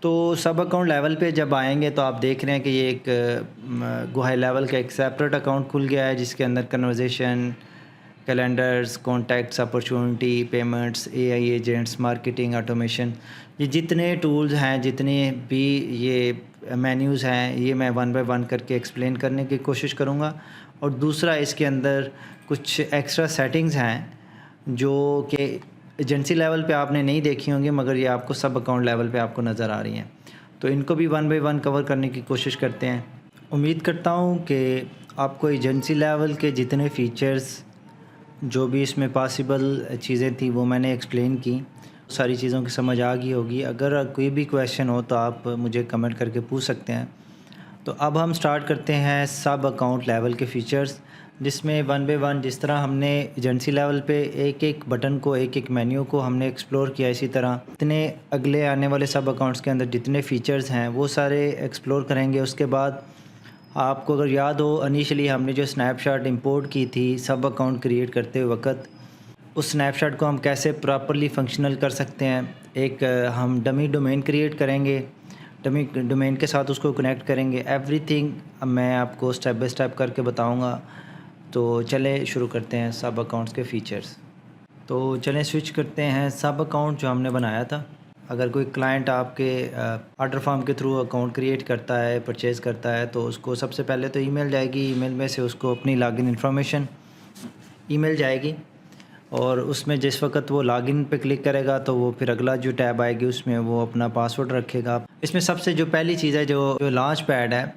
तो सब account level पे जब आएँगे तो आप देख रहे हैं कि ये एक हाई लेवल का एक सेपरेट अकाउंट खुल गया है जिसके अंदर conversation, calendars, contacts, opportunity, payments, AI agents, marketing, automation, ये जितने टूल्स हैं, जितने भी ये मेन्यूज़ हैं, ये मैं वन बाय वन करके एक्सप्लेन करने की कोशिश करूँगा। और दूसरा इसके अंदर कुछ एक्स्ट्रा सेटिंग्स हैं जो कि एजेंसी लेवल पे आपने नहीं देखी होंगी, मगर ये आपको सब अकाउंट लेवल पे आपको नज़र आ रही हैं। तो इनको भी वन बाय वन कवर करने की कोशिश करते हैं। उम्मीद करता हूँ कि आपको एजेंसी लेवल के जितने फ़ीचर्स, जो भी इसमें पॉसिबल चीज़ें थी वो मैंने एक्सप्लेन की, सारी चीज़ों की समझ आ गई होगी। अगर कोई भी क्वेश्चन हो तो आप मुझे कमेंट करके पूछ सकते हैं। तो अब हम स्टार्ट करते हैं सब अकाउंट लेवल के फ़ीचर्स, जिसमें वन बाय वन जिस तरह हमने एजेंसी लेवल पे एक-एक बटन को, एक-एक मेन्यू को हमने एक्सप्लोर किया, इसी तरह इतने अगले आने वाले सब अकाउंट्स के अंदर जितने फ़ीचर्स हैं वो सारे एक्सप्लोर करेंगे। उसके बाद आपको अगर याद हो, इनिशियली हमने जो स्नैपशॉट इंपोर्ट की थी सब अकाउंट क्रिएट करते वक़्त, उस स्नैपशॉट को हम कैसे प्रॉपर्ली फंक्शनल कर सकते हैं। एक हम डमी डोमेन क्रिएट करेंगे, डमी डोमेन के साथ उसको कनेक्ट करेंगे। एवरीथिंग मैं आपको स्टेप बाय स्टेप करके बताऊंगा। तो चलें शुरू करते हैं सब अकाउंट्स के फ़ीचर्स। तो चलें स्विच करते हैं सब अकाउंट जो हमने बनाया था। अगर कोई क्लाइंट आपके ऑर्डर फॉर्म के थ्रू अकाउंट क्रिएट करता है, परचेज़ करता है, तो उसको सबसे पहले तो ईमेल जाएगी। ईमेल में से उसको अपनी लॉगिन इन्फॉर्मेशन ईमेल जाएगी और उसमें जिस वक्त वो लॉगिन पे क्लिक करेगा तो वो फिर अगला जो टैब आएगी उसमें वो अपना पासवर्ड रखेगा। इसमें सबसे जो पहली चीज़ है, जो लॉन्च पैड है,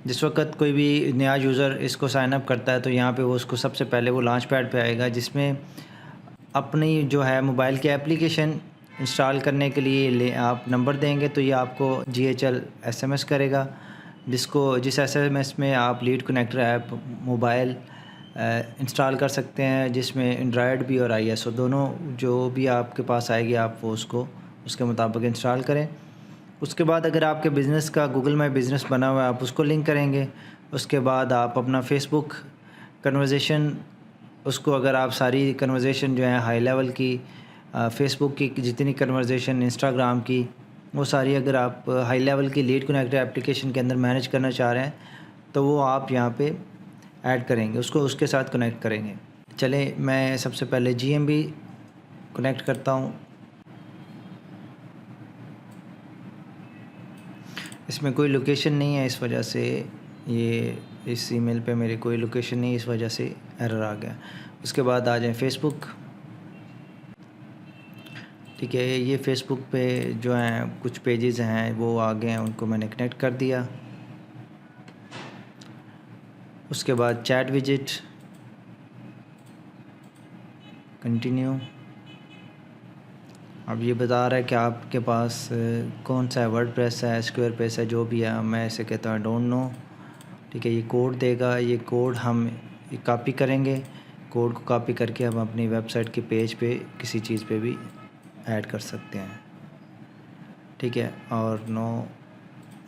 जिस वक्त कोई भी नया यूज़र इसको साइन अप करता है तो यहाँ पे वो उसको सबसे पहले वो लॉन्च पैड पे आएगा, जिसमें अपनी जो है मोबाइल की एप्लीकेशन इंस्टॉल करने के लिए आप नंबर देंगे तो ये आपको GHL SMS करेगा, जिस SMS में आप lead connector app mobile install कर सकते हैं, जिसमें एंड्रॉयड भी और iOS दोनों जो भी आपके पास आएगी आप वो उसको उसके मुताबिक इंस्टॉल करें। उसके बाद अगर आपके बिज़नेस का गूगल माई बिज़नेस बना हुआ है आप उसको लिंक करेंगे। उसके बाद आप अपना फेसबुक कन्वर्सेशन, उसको अगर आप सारी कन्वर्सेशन जो है हाई लेवल की, फेसबुक की जितनी कन्वर्सेशन, इंस्टाग्राम की, वो सारी अगर आप हाई लेवल की लीड कनेक्टर एप्लीकेशन के अंदर मैनेज करना चाह रहे हैं तो वो आप यहाँ पे ऐड करेंगे, उसको उसके साथ कनेक्ट करेंगे। चलें मैं सबसे पहले GMB कनेक्ट करता हूँ। इसमें कोई लोकेशन नहीं है, इस वजह से ये इस ईमेल पे मेरी कोई लोकेशन नहीं, इस वजह से एरर आ गया। उसके बाद आ जाए फेसबुक। ठीक है, ये फेसबुक पे जो हैं कुछ पेजेस हैं वो आ गए हैं, उनको मैंने कनेक्ट कर दिया। उसके बाद चैट विजिट, कंटिन्यू। अब ये बता रहा है कि आपके पास कौन सा है, वर्डप्रेस है, स्क्वायर पेस है, जो भी है। मैं इसे कहता हूँ डोंट नो। ठीक है, ये कोड देगा, ये कोड हम कॉपी करेंगे। कोड को कॉपी करके हम अपनी वेबसाइट के पेज पे किसी चीज़ पे भी ऐड कर सकते हैं। ठीक है, और नो,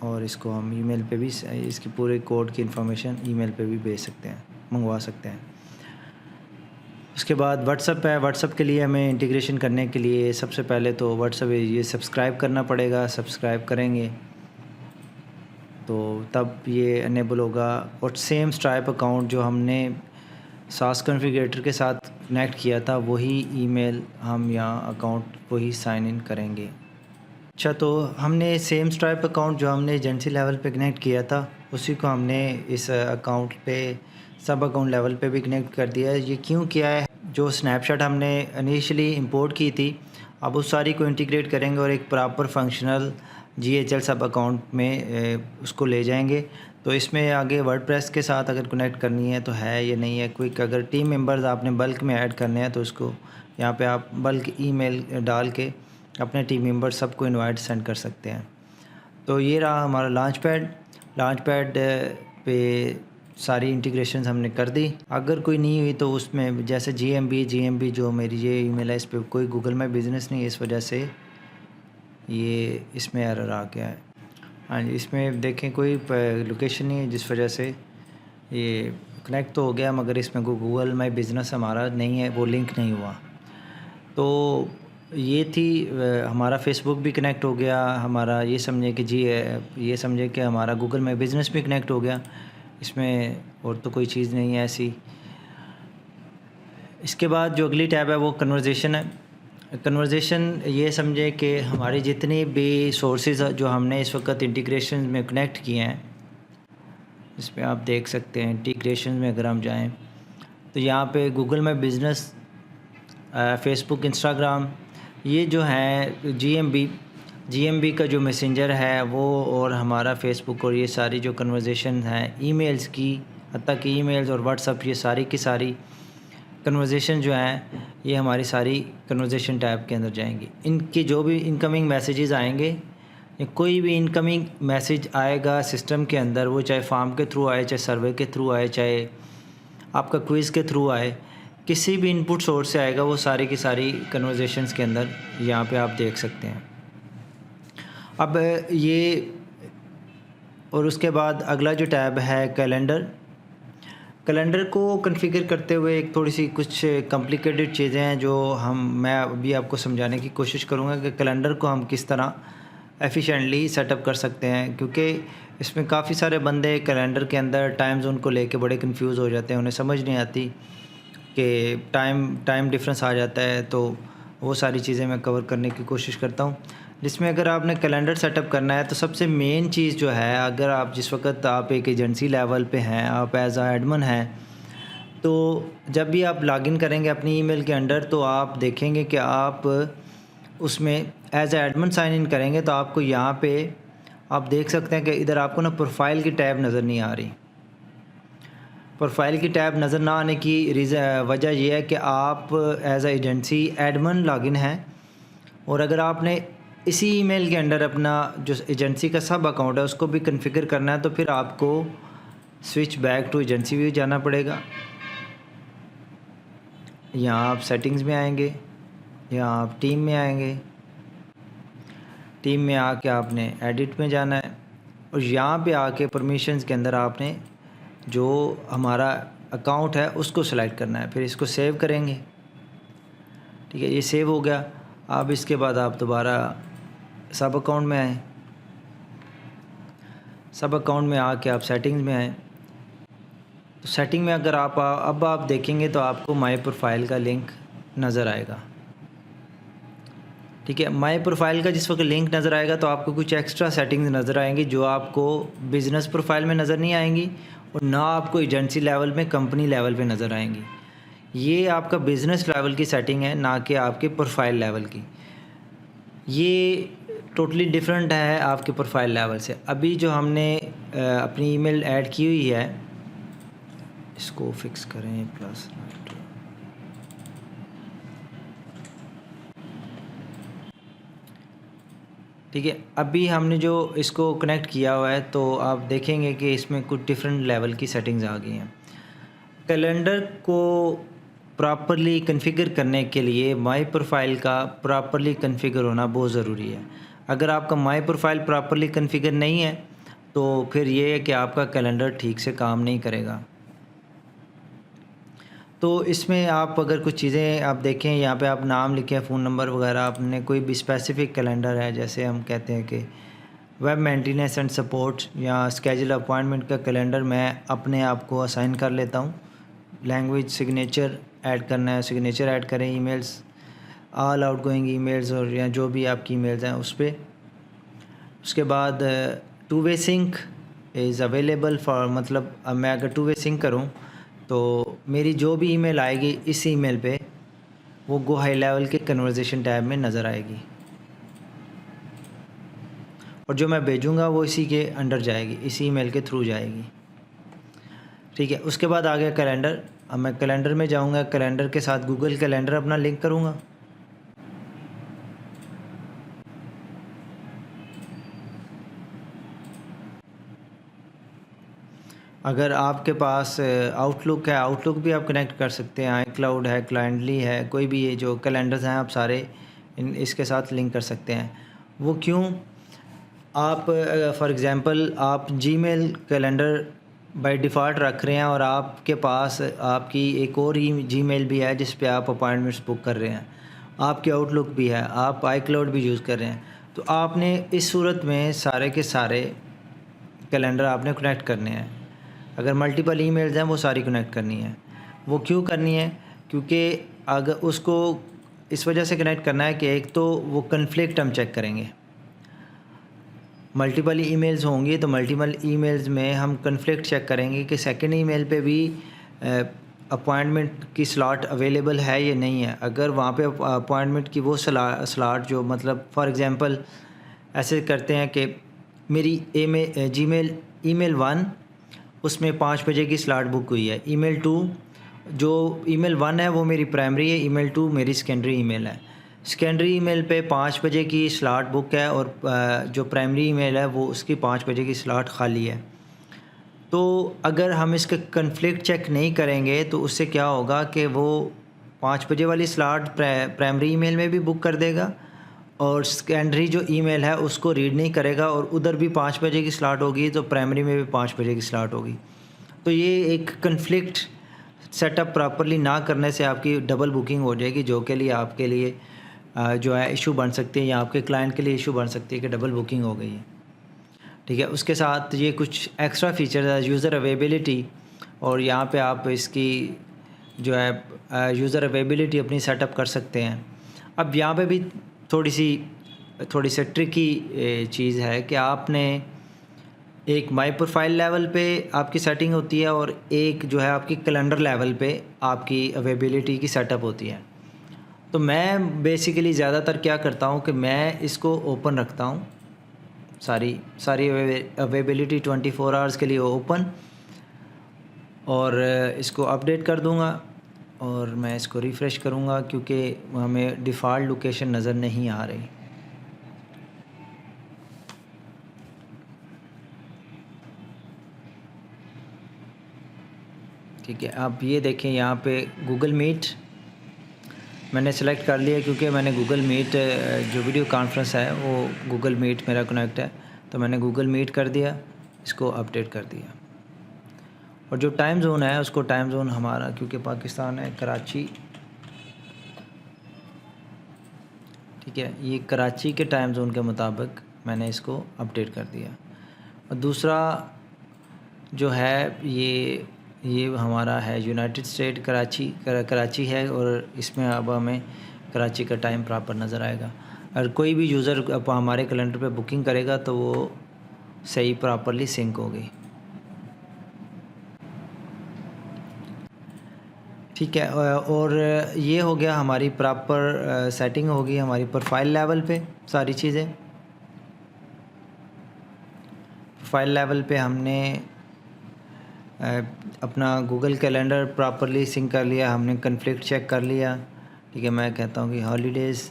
और इसको हम ईमेल पे भी इसकी पूरे कोड की इंफॉर्मेशन ईमेल पे भी भेज सकते हैं, मंगवा सकते हैं। उसके बाद व्हाट्सअप है। व्हाट्सअप के लिए हमें इंटीग्रेशन करने के लिए सबसे पहले तो व्हाट्सअप ये सब्सक्राइब करना पड़ेगा। सब्सक्राइब करेंगे तो तब ये इनेबल होगा। और सेम स्ट्राइप अकाउंट जो हमने सास कॉन्फ़िगरेटर के साथ कनेक्ट किया था वही ईमेल हम यहाँ अकाउंट वही साइन इन करेंगे। अच्छा, तो हमने सेम स्ट्राइप अकाउंट जो हमने एजेंसी लेवल पे कनेक्ट किया था उसी को हमने इस अकाउंट पे सब अकाउंट लेवल पे भी कनेक्ट कर दिया है। ये क्यों किया है, जो स्नैपशॉट हमने इनिशियली इंपोर्ट की थी अब उस सारी को इंटीग्रेट करेंगे और एक प्रॉपर फंक्शनल GHL सब अकाउंट में उसको ले जाएंगे। तो इसमें आगे वर्डप्रेस के साथ अगर कनेक्ट करनी है तो है या नहीं है क्विक। अगर टीम मेंबर्स आपने बल्क में ऐड करने हैं तो इसको यहाँ पे आप बल्क ईमेल डाल के अपने टीम मेंबर सबको इनवाइट सेंड कर सकते हैं। तो ये रहा हमारा लॉन्च पैड। लॉन्च पैड पे सारी इंटीग्रेशंस हमने कर दी। अगर कोई नहीं हुई तो उसमें जैसे GMB जो मेरी ये ईमेल है, इस पर कोई गूगल माई बिज़नेस नहीं है, इस वजह से ये इसमें एरर आ गया है। हाँ जी, इसमें देखें कोई लोकेशन नहीं है जिस वजह से ये कनेक्ट तो हो गया मगर इसमें गूगल माई बिज़नेस हमारा नहीं है, वो लिंक नहीं हुआ। तो ये थी हमारा फ़ेसबुक भी कनेक्ट हो गया, हमारा ये समझे कि ये समझे कि हमारा गूगल माई बिज़नेस भी कनेक्ट हो गया। इसमें और तो कोई चीज़ नहीं है ऐसी। इसके बाद जो अगली टैब है वो कन्वर्सेशन है। कन्वर्सेशन ये समझे कि हमारी जितनी भी सोर्सेज़ जो हमने इस वक्त इंटीग्रेशन में कनेक्ट किए हैं, इसमें आप देख सकते हैं इंटीग्रेशन में अगर हम जाएं तो यहाँ पे गूगल माई बिज़नेस, फ़ेसबुक, इंस्टाग्राम, ये जो है जीएमबी का जो मैसेंजर है वो, और हमारा फ़ेसबुक, और ये सारी जो कन्वर्सेशन हैं ईमेल्स की, हत्ता कि ईमेल्स और व्हाट्सअप, ये सारी की सारी कन्वर्सेशन जो हैं ये हमारी सारी कन्वर्सेशन टैब के अंदर जाएंगी। इनके जो भी इनकमिंग मैसेजेस आएंगे या कोई भी इनकमिंग मैसेज आएगा सिस्टम के अंदर, वो चाहे फॉर्म के थ्रू आए, चाहे सर्वे के थ्रू आए, चाहे आपका क्विज़ के थ्रू आए, किसी भी इनपुट सोर्स से आएगा, वो सारी की सारी कन्वर्सेशंस के अंदर यहाँ पे आप देख सकते हैं। अब ये, और उसके बाद अगला जो टैब है कैलेंडर को कॉन्फ़िगर करते हुए एक थोड़ी सी कुछ कॉम्प्लिकेटेड चीज़ें हैं जो मैं अभी आपको समझाने की कोशिश करूँगा कि कैलेंडर को हम किस तरह एफिशिएंटली सेटअप कर सकते हैं, क्योंकि इसमें काफ़ी सारे बंदे कैलेंडर के अंदर टाइम ज़ोन को लेके बड़े कंफ्यूज हो जाते हैं, उन्हें समझ नहीं आती कि टाइम डिफरेंस आ जाता है। तो वो सारी चीज़ें मैं कवर करने की कोशिश करता हूँ, जिसमें अगर आपने कैलेंडर सेटअप करना है तो सबसे मेन चीज़ जो है, अगर आप जिस वक्त आप एक एजेंसी लेवल पे हैं, आप एज आ एडमिन हैं, तो जब भी आप लॉगिन करेंगे अपनी ईमेल के अंडर तो आप देखेंगे कि आप उसमें as a admin sign in करेंगे तो आपको यहाँ पे आप देख सकते हैं कि इधर आपको ना प्रोफाइल की टैब नज़र नहीं आ रही। प्रोफाइल की टैब नज़र ना आने की वजह यह है कि आप एज आ एजेंसी एडमिन लॉगिन हैं, और अगर आपने इसी ईमेल के अंडर अपना जो एजेंसी का सब अकाउंट है उसको भी कॉन्फ़िगर करना है, तो फिर आपको switch back to agency view जाना पड़ेगा। यहाँ आप सेटिंग्स में आएंगे, यहाँ आप टीम में आएंगे, टीम में आके आपने एडिट में जाना है, और यहाँ पे आके परमिशंस के अंदर आपने जो हमारा अकाउंट है उसको सेलेक्ट करना है, फिर इसको सेव करेंगे। ठीक है, ये सेव हो गया। अब इसके बाद आप दोबारा सब अकाउंट में आए, सब अकाउंट में आके आप सेटिंग्स में आए, तो सेटिंग में अगर अब आप देखेंगे तो आपको माई प्रोफाइल का लिंक नज़र आएगा। ठीक है, माई प्रोफाइल का जिस वक्त लिंक नज़र आएगा तो आपको कुछ एक्स्ट्रा सेटिंग्स नज़र आएंगी जो आपको बिज़नेस प्रोफाइल में नज़र नहीं आएंगी, और ना आपको एजेंसी लेवल में, कंपनी लेवल पे नज़र आएंगी। ये आपका बिज़नेस लेवल की सेटिंग है, ना कि आपके प्रोफाइल लेवल की। ये टोटली डिफरेंट है आपके प्रोफाइल लेवल से। अभी जो हमने अपनी ईमेल ऐड की हुई है, इसको फिक्स करें प्लस। ठीक है, अभी हमने जो इसको कनेक्ट किया हुआ है तो आप देखेंगे कि इसमें कुछ डिफरेंट लेवल की सेटिंग्स आ गई हैं। कैलेंडर को प्रॉपरली कॉन्फ़िगर करने के लिए माई प्रोफाइल का प्रॉपरली कॉन्फ़िगर होना बहुत ज़रूरी है। अगर आपका माई प्रोफाइल प्रॉपरली कॉन्फ़िगर नहीं है तो फिर ये है कि आपका कैलेंडर ठीक से काम नहीं करेगा। तो इसमें आप अगर कुछ चीज़ें आप देखें, यहाँ पे आप नाम लिखें, फ़ोन नंबर वगैरह, आपने कोई भी स्पेसिफ़िक कैलेंडर है, जैसे हम कहते हैं कि वेब मेंटेनेंस एंड सपोर्ट या स्केड्यूल अपॉइंटमेंट का कैलेंडर मैं अपने आप को असाइन कर लेता हूँ। लैंग्वेज सिग्नेचर ऐड करना है, सिग्नेचर ऐड करें, ईमेल्स, ऑल आउटगोइंग ईमेल्स और या जो भी आपकी ईमेल्स हैं उस पर। उसके बाद two way sync is available for, मतलब अब मैं अगर टू वे सिंक करूँ तो मेरी जो भी ईमेल आएगी इस ईमेल पे वो गो हाई लेवल के कन्वर्सेशन टैब में नज़र आएगी, और जो मैं भेजूँगा वो इसी के अंडर जाएगी, इसी ईमेल के थ्रू जाएगी। ठीक है, उसके बाद आ गया कैलेंडर। अब मैं कैलेंडर में जाऊँगा, कैलेंडर के साथ गूगल कैलेंडर अपना लिंक करूँगा। अगर आपके पास आउटलुक है, आउटलुक भी आप कनेक्ट कर सकते हैं, आई क्लाउड है, क्लाइंटली है, कोई भी ये जो कैलेंडर्स हैं आप सारे इसके साथ लिंक कर सकते हैं। वो क्यों? आप फॉर एग्ज़ाम्पल आप जीमेल कैलेंडर बाय डिफ़ॉल्ट रख रहे हैं और आपके पास आपकी एक और जीमेल भी है जिस पे आप अपॉइंटमेंट्स बुक कर रहे हैं, आपके आउटलुक भी है, आप iCloud भी यूज़ कर रहे हैं, तो आपने इस सूरत में सारे के सारे कैलेंडर आपने कनेक्ट करने हैं। अगर मल्टीपल ईमेल्स हैं वो सारी कनेक्ट करनी है। वो क्यों करनी है? क्योंकि अगर उसको इस वजह से कनेक्ट करना है कि एक तो वो कन्फ्लिक्ट हम चेक करेंगे। मल्टीपल ईमेल्स होंगी तो मल्टीपल ईमेल्स में हम कन्फ्लिक्ट चेक करेंगे कि सेकंड ईमेल पे भी अपॉइंटमेंट की स्लॉट अवेलेबल है या नहीं है। अगर वहाँ पे अपॉइंटमेंट की वो स्लॉट जो मतलब फॉर एग्ज़ाम्पल ऐसे करते हैं कि मेरी जीमेल ईमेल 1 उसमें 5 बजे की स्लॉट बुक हुई है। ईमेल 2 जो ईमेल 1 है वो मेरी प्राइमरी है, ईमेल 2 मेरी सेकेंडरी ईमेल है। सेकेंडरी ईमेल पे 5 बजे की स्लॉट बुक है और जो प्राइमरी ईमेल है वो उसकी 5 बजे की स्लॉट खाली है। तो अगर हम इसका कन्फ्लिक्ट चेक नहीं करेंगे तो उससे क्या होगा कि वो 5 बजे वाली स्लॉट प्राइमरी ईमेल में भी बुक कर देगा और सेकेंडरी जो ईमेल है उसको रीड नहीं करेगा और उधर भी 5 बजे की स्लॉट होगी तो प्राइमरी में भी 5 बजे की स्लॉट होगी। तो ये एक कन्फ्लिक्ट सेटअप प्रॉपर्ली ना करने से आपकी डबल बुकिंग हो जाएगी, जो के लिए आपके लिए जो है इशू बन सकती है या आपके क्लाइंट के लिए इशू बन सकती है कि डबल बुकिंग हो गई है। ठीक है, उसके साथ ये कुछ एक्स्ट्रा फीचर्स है यूज़र अवेलेबिलिटी, और यहाँ पे आप इसकी जो है यूज़र अवेलेबिलिटी अपनी सेटअप कर सकते हैं। अब यहाँ पे भी थोड़ी सी ट्रिकी चीज़ है कि आपने एक माई प्रोफाइल लेवल पे आपकी सेटिंग होती है और एक जो है आपकी कैलेंडर लेवल पे आपकी अवेलेबिलिटी की सेटअप होती है। तो मैं बेसिकली ज़्यादातर क्या करता हूँ कि मैं इसको ओपन रखता हूँ, सारी अवेलेबिलिटी 24 आवर्स के लिए ओपन, और इसको अपडेट कर दूँगा और मैं इसको रिफ़्रेश करूँगा क्योंकि हमें डिफ़ॉल्ट लोकेशन नज़र नहीं आ रही। ठीक है, आप ये देखें यहाँ पे गूगल मीट मैंने सेलेक्ट कर लिया क्योंकि मैंने गूगल मीट जो वीडियो कॉन्फ्रेंस है वो गूगल मीट मेरा कनेक्ट है, तो मैंने गूगल मीट कर दिया, इसको अपडेट कर दिया। और जो टाइम ज़ोन है उसको टाइम ज़ोन हमारा क्योंकि पाकिस्तान है कराची, ठीक है, ये कराची के टाइम ज़ोन के मुताबिक मैंने इसको अपडेट कर दिया। और दूसरा जो है ये हमारा है यूनाइटेड स्टेट कराची है और इसमें अब हमें कराची का टाइम प्रॉपर नज़र आएगा। अगर कोई भी यूज़र अब हमारे कैलेंडर पे बुकिंग करेगा तो वो सही प्रॉपरली सिंक होगी। ठीक है, और ये हो गया हमारी प्रॉपर सेटिंग होगी हमारी प्रोफाइल लेवल पे सारी चीज़ें। प्रोफाइल लेवल पे हमने अपना गूगल कैलेंडर प्रॉपरली सिंक कर लिया, हमने कन्फ्लिक्ट चेक कर लिया। ठीक है, मैं कहता हूँ कि हॉलीडेज़,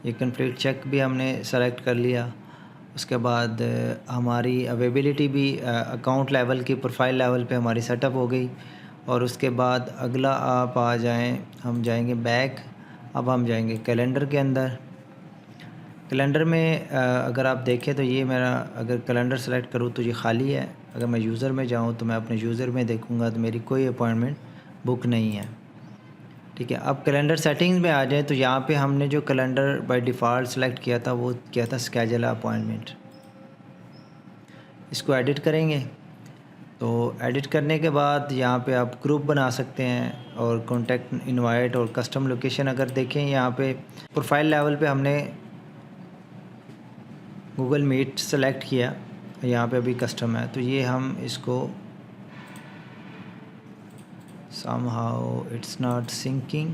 ये कन्फ्लिक्ट चेक भी हमने सेलेक्ट कर लिया। उसके बाद हमारी अवेलेबिलिटी भी अकाउंट लेवल की प्रोफाइल लेवल पे हमारी सेटअप हो गई। और उसके बाद अगला आप आ जाएं, हम जाएंगे बैक, अब हम जाएंगे कैलेंडर के अंदर। कैलेंडर में अगर आप देखें तो ये मेरा अगर कैलेंडर सेलेक्ट करूँ तो ये खाली है। अगर मैं यूज़र में जाऊँ तो मैं अपने यूज़र में देखूँगा तो मेरी कोई अपॉइंटमेंट बुक नहीं है। ठीक है, अब कैलेंडर सेटिंग्स में आ जाए तो यहाँ पे हमने जो कैलेंडर बाय डिफ़ॉल्ट सेलेक्ट किया था वो क्या था, स्केड्यूल अपॉइंटमेंट। इसको एडिट करेंगे तो एडिट करने के बाद यहाँ पे आप ग्रुप बना सकते हैं और कॉन्टैक्ट इनवाइट और कस्टम लोकेशन। अगर देखें यहाँ पे प्रोफाइल लेवल पे हमने गूगल मीट सेलेक्ट किया, यहाँ पे अभी कस्टम है तो ये हम इसको somehow it's not syncing।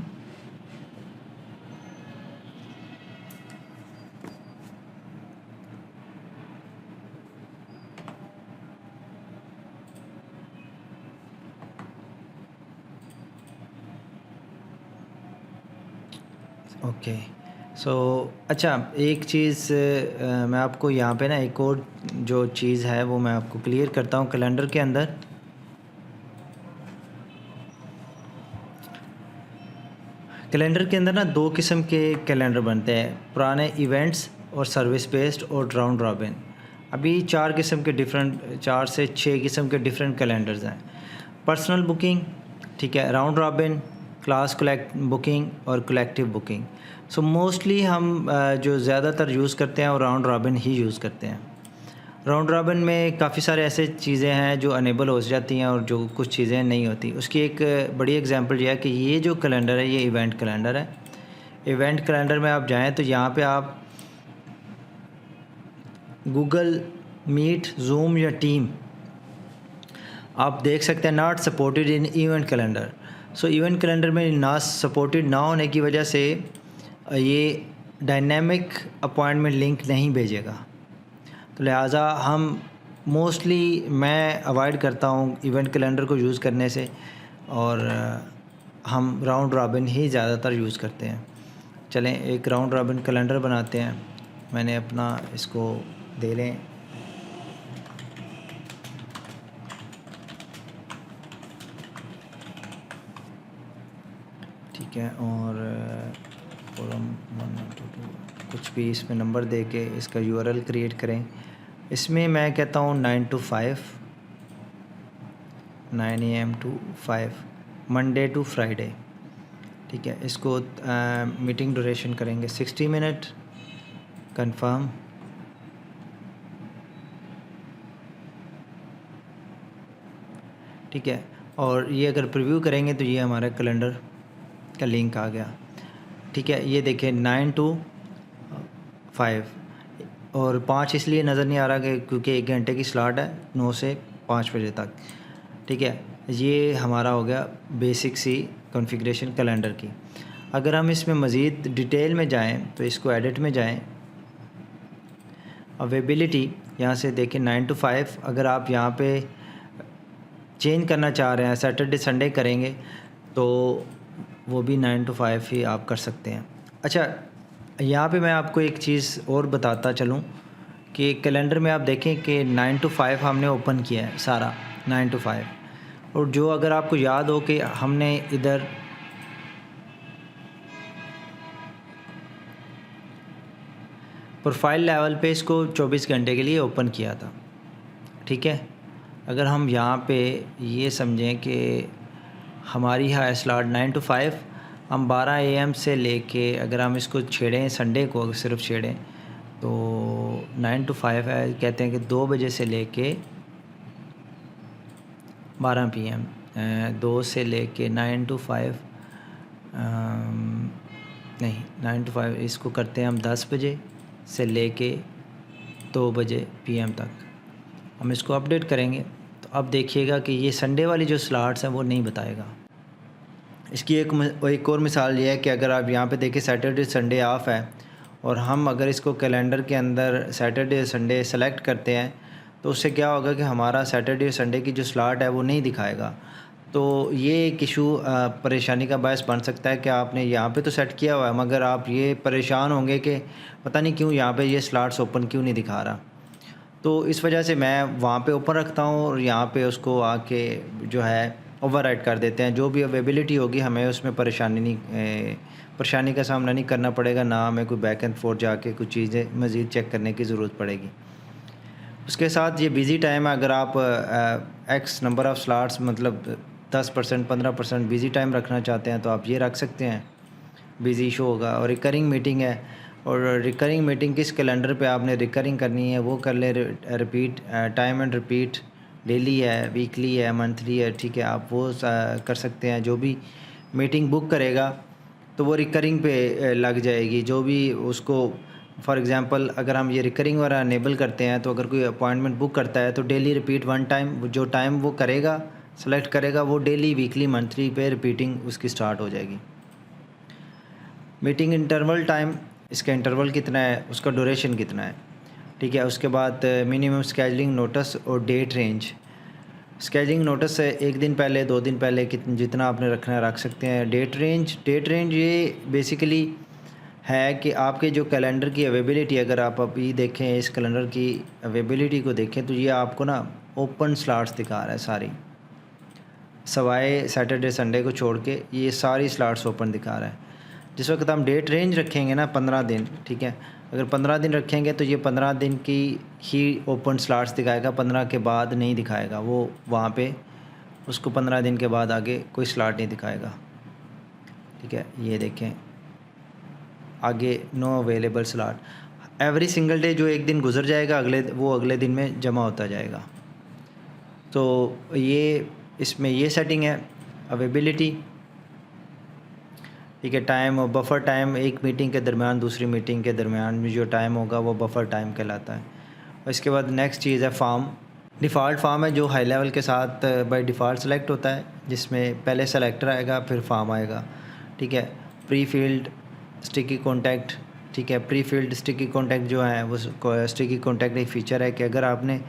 Okay, so अच्छा एक चीज़ मैं आपको यहाँ पे ना एक और जो चीज़ है वो मैं आपको क्लियर करता हूँ। कैलेंडर के अंदर ना दो किस्म के कैलेंडर बनते हैं, पुराने इवेंट्स और सर्विस बेस्ड और राउंड रॉबिन। अभी 4 किस्म के डिफरेंट 4 से 6 किस्म के डिफरेंट कैलेंडर्स हैं। पर्सनल बुकिंग, ठीक है, round robin, class collect booking और कलेक्टिव बुकिंग। सो मोस्टली हम जो ज़्यादातर यूज़ करते हैं वो राउंड रॉबिन ही यूज़ करते हैं। राउंड रॉबिन में काफ़ी सारे ऐसे चीज़ें हैं जो अनेबल हो जाती हैं और जो कुछ चीज़ें नहीं होती। उसकी एक बड़ी एग्जांपल ये है कि ये जो कैलेंडर है ये इवेंट कैलेंडर है। इवेंट कैलेंडर में आप जाएँ तो यहाँ पे आप गूगल मीट, ज़ूम या टीम आप देख सकते हैं not supported in event calendar. So event calendar में ना सपोर्टेड ना होने की वजह से ये डायनेमिक अपॉइंटमेंट लिंक नहीं भेजेगा। तो लिहाजा हम मोस्टली मैं अवॉइड करता हूँ इवेंट कैलेंडर को यूज़ करने से और हम राउंड रॉबिन ही ज़्यादातर यूज़ करते हैं। चलें एक राउंड रॉबिन कैलेंडर बनाते हैं। मैंने अपना इसको दे लें। ठीक है, और कॉलम 1 2 2 कुछ भी इसमें नंबर दे के इसका यूआरएल क्रिएट करें। इसमें मैं कहता हूँ 9 to 5 9 AM to 5 Monday to Friday. ठीक है, इसको मीटिंग ड्यूरेशन करेंगे 60 मिनट। कंफर्म। ठीक है, और ये अगर प्रीव्यू करेंगे तो ये हमारा कैलेंडर का लिंक आ गया। ठीक है, ये देखिए 9 to 5 और 5 इसलिए नज़र नहीं आ रहा कि क्योंकि 1 घंटे की स्लॉट है 9 से 5 बजे तक। ठीक है, ये हमारा हो गया बेसिक सी कॉन्फ़िगरेशन कैलेंडर की। अगर हम इसमें मज़ीद डिटेल में जाएं तो इसको एडिट में जाएं, अवेलेबिलिटी यहाँ से देखें 9 to 5। अगर आप यहाँ पे चेंज करना चाह रहे हैं, सैटरडे संडे करेंगे तो वो भी 9 to 5 ही आप कर सकते हैं। अच्छा, यहाँ पे मैं आपको एक चीज़ और बताता चलूँ कि कैलेंडर में आप देखें कि 9 to 5 हमने ओपन किया है सारा 9 to 5, और जो अगर आपको याद हो कि हमने इधर प्रोफाइल लेवल पे इसको 24 घंटे के लिए ओपन किया था। ठीक है, अगर हम यहाँ पे ये समझें कि हमारी है स्लॉट 9 to 5, हम 12 AM से लेके अगर हम इसको छेड़ें संडे को सिर्फ छेड़ें तो 9 to 5 है। कहते हैं कि 2 बजे से लेके 12 PM, 2 से लेके 9 to 5 नहीं 9 to 5 इसको करते हैं हम 10 बजे से लेके 2 बजे PM तक। हम इसको अपडेट करेंगे तो अब देखिएगा कि ये संडे वाली जो स्लॉट्स हैं वो नहीं बताएगा। इसकी एक और मिसाल ये है कि अगर आप यहाँ पे देखें सैटरडे संडे ऑफ है और हम अगर इसको कैलेंडर के अंदर सैटरडे संडे सेलेक्ट करते हैं तो उससे क्या होगा कि हमारा सैटरडे संडे की जो स्लॉट है वो नहीं दिखाएगा। तो ये एक इशू परेशानी का बायस बन सकता है कि आपने यहाँ पे तो सेट किया हुआ है मगर आप ये परेशान होंगे कि पता नहीं क्यों यहाँ पे ये स्लॉट्स ओपन क्यों नहीं दिखा रहा। तो इस वजह से मैं वहाँ पे ओपन रखता हूँ और यहाँ पे उसको आके जो है ओवरराइड कर देते हैं। जो भी अवेलेबिलिटी होगी हमें उसमें परेशानी का सामना नहीं करना पड़ेगा, ना हमें कोई बैक एंड फोर्थ जाके कुछ चीज़ें मज़ीद चेक करने की ज़रूरत पड़ेगी। उसके साथ ये बिज़ी टाइम है, अगर आप एक्स नंबर ऑफ़ स्लॉट्स मतलब 10% 15% बिज़ी टाइम रखना चाहते हैं तो आप ये रख सकते हैं, बिज़ी इशू होगा। और रिकरिंग मीटिंग है, और रिकरिंग मीटिंग किस कैलेंडर पे आपने रिकरिंग करनी है वो कर ले। Repeat time and repeat daily है, वीकली है, मंथली है। ठीक है, आप वो कर सकते हैं। जो भी मीटिंग बुक करेगा तो वो रिकरिंग पे लग जाएगी। जो भी उसको फॉर एग्ज़ाम्पल अगर हम ये रिकरिंग वाला अनेबल करते हैं तो अगर कोई अपॉइंटमेंट बुक करता है तो डेली रिपीट 1 टाइम, जो टाइम वो करेगा सेलेक्ट करेगा वो डेली वीकली मंथली पे रिपीटिंग उसकी स्टार्ट हो जाएगी। मीटिंग इंटरवल टाइम, इसका इंटरवल कितना है, उसका ड्यूरेशन कितना है। ठीक है, उसके बाद मिनिमम स्केजलिंग नोटिस और डेट रेंज। स्केजलिंग नोटिस से 1 दिन पहले 2 दिन पहले जितना आपने रखना है रख सकते हैं। डेट रेंज ये बेसिकली है कि आपके जो कैलेंडर की अवेलेबिलिटी, अगर आप अभी देखें इस कैलेंडर की अवेलेबिलिटी को देखें तो ये आपको ना ओपन स्लॉट्स दिखा रहा है सारी, सवाए सैटरडे संडे को छोड़ के ये सारी स्लॉट्स ओपन दिखा रहा है। जिस वक्त हम डेट रेंज रखेंगे ना 15 दिन, ठीक है, अगर 15 दिन रखेंगे तो ये 15 दिन की ही ओपन स्लॉट्स दिखाएगा, 15 के बाद नहीं दिखाएगा। वो वहाँ पे उसको 15 दिन के बाद आगे कोई स्लॉट नहीं दिखाएगा। ठीक है, ये देखें आगे no available slot. Every single day जो एक दिन गुजर जाएगा अगले दिन में जमा होता जाएगा। तो ये इसमें ये सेटिंग है अवेलेबिलिटी। ठीक है, टाइम और बफ़र टाइम, एक मीटिंग के दरमियान दूसरी मीटिंग के दरमियान में जो टाइम होगा वो बफ़र टाइम कहलाता है। और इसके बाद नेक्स्ट चीज़ है फॉर्म। डिफ़ॉल्ट फॉर्म है जो हाई लेवल के साथ बाय डिफ़ॉल्ट सेलेक्ट होता है, जिसमें पहले सेलेक्टर आएगा फिर फॉर्म आएगा। ठीक है, प्री फील्ड स्टिकी कॉन्टैक्ट। ठीक है, प्री फील्ड स्टिकी कॉन्टैक्ट जो है वो स्टिकी कॉन्टैक्ट एक फ़ीचर है कि अगर आपने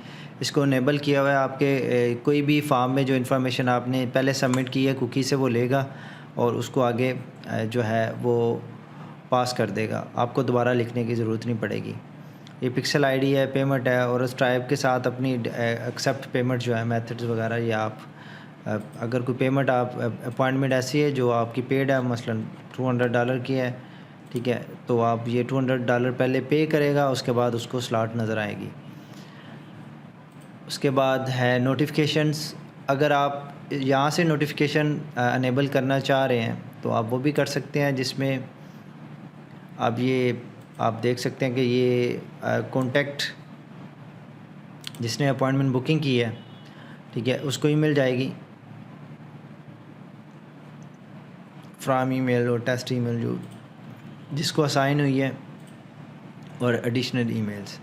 इसको इनेबल किया हुआ है आपके कोई भी फॉर्म में जो इन्फॉर्मेशन आपने पहले सबमिट की है कुकी से वो लेगा और उसको आगे जो है वो पास कर देगा, आपको दोबारा लिखने की ज़रूरत नहीं पड़ेगी। ये पिक्सल आईडी है, पेमेंट है और स्ट्राइप के साथ अपनी एक्सेप्ट पेमेंट जो है मेथड्स वगैरह ये आप अगर कोई पेमेंट आप अपॉइंटमेंट ऐसी है जो आपकी पेड है, मसलन $200 की है, ठीक है, तो आप ये $200 पहले पे करेगा, उसके बाद उसको स्लॉट नज़र आएगी। उसके बाद है नोटिफिकेशंस। अगर आप यहाँ से नोटिफिकेशन अनेबल करना चाह रहे हैं तो आप वो भी कर सकते हैं, जिसमें आप देख सकते हैं कि ये कॉन्टैक्ट जिसने अपॉइंटमेंट बुकिंग की है, ठीक है, उसको ईमेल जाएगी फ्रॉम ईमेल और टेस्ट ईमेल जो जिसको असाइन हुई है और एडिशनल ईमेल्स।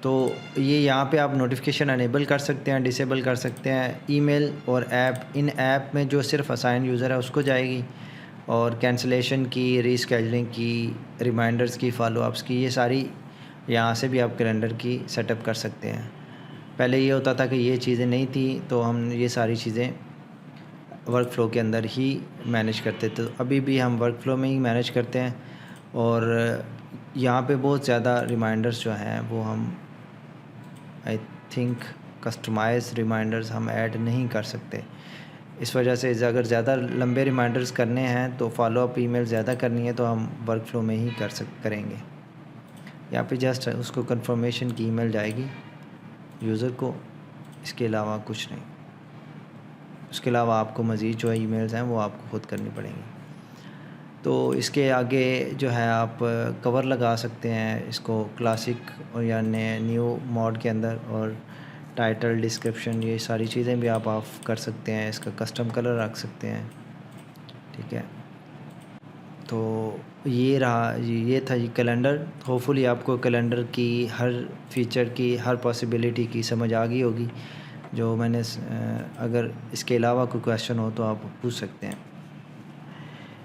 तो ये यहाँ पे आप नोटिफिकेशन अनेबल कर सकते हैं, डिसेबल कर सकते हैं। ईमेल और इन ऐप में जो सिर्फ असाइन यूज़र है उसको जाएगी, और कैंसिलेशन की, रीस्केजुलिंग की, रिमाइंडर्स की, फॉलोअप्स की, ये सारी यहाँ से भी आप कैलेंडर की सेटअप कर सकते हैं। पहले ये होता था कि ये चीज़ें नहीं थी तो हम ये सारी चीज़ें वर्क फ़्लो के अंदर ही मैनेज करते थे। तो अभी भी हम वर्क फ़्लो में ही मैनेज करते हैं, और यहाँ पे बहुत ज़्यादा रिमाइंडर्स जो हैं वो हम आई थिंक कस्टमाइज़ रिमाइंडर्स हम ऐड नहीं कर सकते। इस वजह से अगर ज़्यादा लंबे रिमाइंडर्स करने हैं तो फॉलोअप ईमेल ज़्यादा करनी है तो हम वर्क फ़्लो में ही करेंगे। यहाँ पे जस्ट उसको कंफर्मेशन की ईमेल जाएगी यूज़र को, इसके अलावा कुछ नहीं। उसके अलावा आपको मज़ीद जो ईमेल्स हैं वो आपको खुद करनी पड़ेंगी। तो इसके आगे जो है आप कवर लगा सकते हैं इसको क्लासिक और या न्यू मोड के अंदर, और टाइटल, डिस्क्रिप्शन, ये सारी चीज़ें भी आप ऑफ कर सकते हैं। इसका कस्टम कलर रख सकते हैं। ठीक है, तो ये था ये कैलेंडर। होपफुली आपको कैलेंडर की हर फीचर की, हर पॉसिबिलिटी की समझ आ गई होगी जो मैंने अगर इसके अलावा कोई क्वेश्चन हो तो आप पूछ सकते हैं।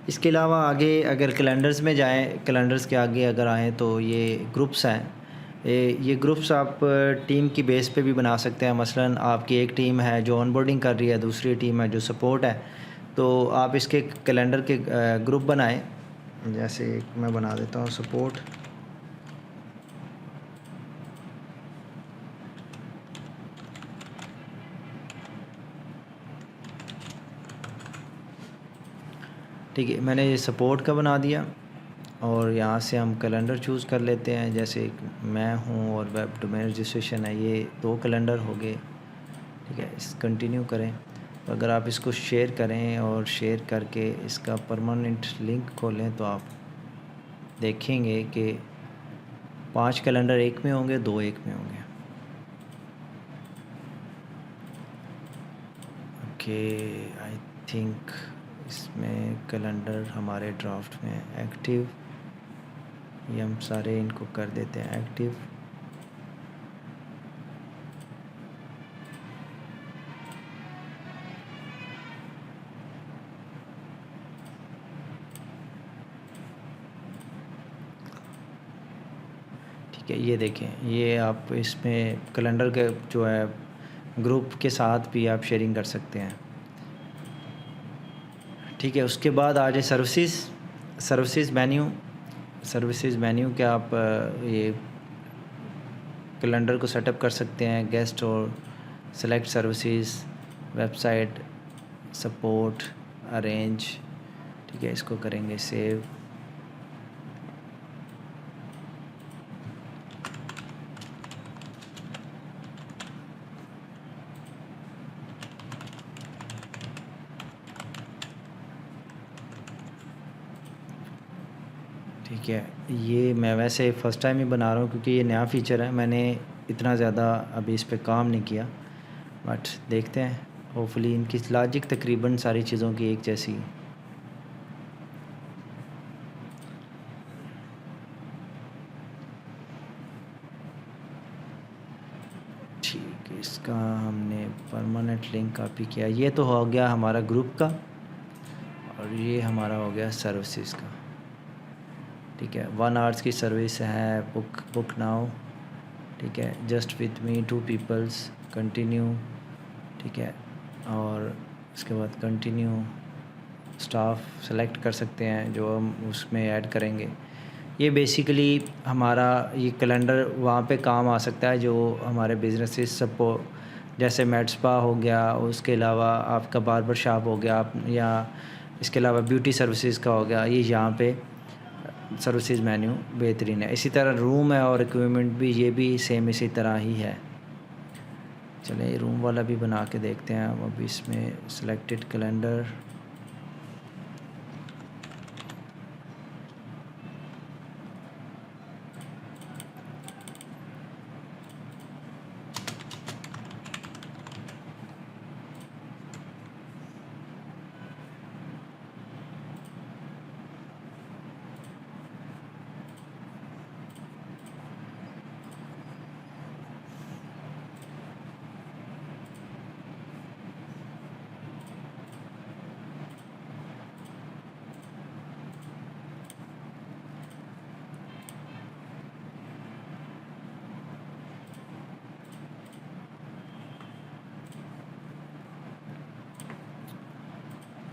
इसके अलावा आगे अगर कैलेंडर्स में जाएं, कैलेंडर्स के आगे अगर आएँ तो ये ग्रुप्स हैं। ये ग्रुप्स आप टीम की बेस पे भी बना सकते हैं। मसलन आपकी एक टीम है जो ऑनबोर्डिंग कर रही है, दूसरी टीम है जो सपोर्ट है, तो आप इसके कैलेंडर के ग्रुप बनाएं। जैसे मैं बना देता हूँ सपोर्ट। ठीक है, मैंने ये सपोर्ट का बना दिया, और यहाँ से हम कैलेंडर चूज़ कर लेते हैं। जैसे मैं हूँ और वेब डोमेन रजिस्ट्रेशन है, ये 2 कैलेंडर हो गए। ठीक है, इस कंटिन्यू करें। तो अगर आप इसको शेयर करें और शेयर करके इसका परमानेंट लिंक खोलें तो आप देखेंगे कि 5 कैलेंडर एक में होंगे, 2 एक में होंगे। ओके, आई थिंक इसमें कैलेंडर हमारे ड्राफ्ट में एक्टिव, ये हम सारे इनको कर देते हैं एक्टिव। ठीक है, ये देखें, ये आप इसमें कैलेंडर के जो है ग्रुप के साथ भी आप शेयरिंग कर सकते हैं। ठीक है, उसके बाद आ जाए सर्विसेज मेन्यू के आप ये कैलेंडर को सेटअप कर सकते हैं। गेस्ट और select services, website, support, arrange. ठीक है, इसको करेंगे सेव। ठीक है, ये मैं वैसे फ़र्स्ट टाइम ही बना रहा हूँ क्योंकि ये नया फ़ीचर है, मैंने इतना ज़्यादा अभी इस पे काम नहीं किया, बट देखते हैं, होपफुली इनकी लॉजिक तकरीबन सारी चीज़ों की एक जैसी है। ठीक है, इसका हमने परमानेंट लिंक कॉपी किया, ये तो हो गया हमारा ग्रुप का और ये हमारा हो गया सर्विसेज का। ठीक है, 1 आवर्स की सर्विस है, बुक नाउ। ठीक है, just with me 2 peoples, continue. ठीक है, और इसके बाद कंटिन्यू स्टाफ सेलेक्ट कर सकते हैं जो हम उसमें ऐड करेंगे। ये बेसिकली हमारा ये कैलेंडर वहाँ पे काम आ सकता है जो हमारे बिजनेसेस सबको, जैसे मेड स्पा हो गया, उसके अलावा आपका बार्बर शॉप हो गया, या इसके अलावा ब्यूटी सर्विसेज का हो गया, ये यहाँ पे सर्विसेज मेन्यू बेहतरीन है। इसी तरह रूम है और इक्विपमेंट भी, ये भी सेम इसी तरह ही है। चलें रूम वाला भी बना के देखते हैं हम अभी इसमें सिलेक्टेड कैलेंडर।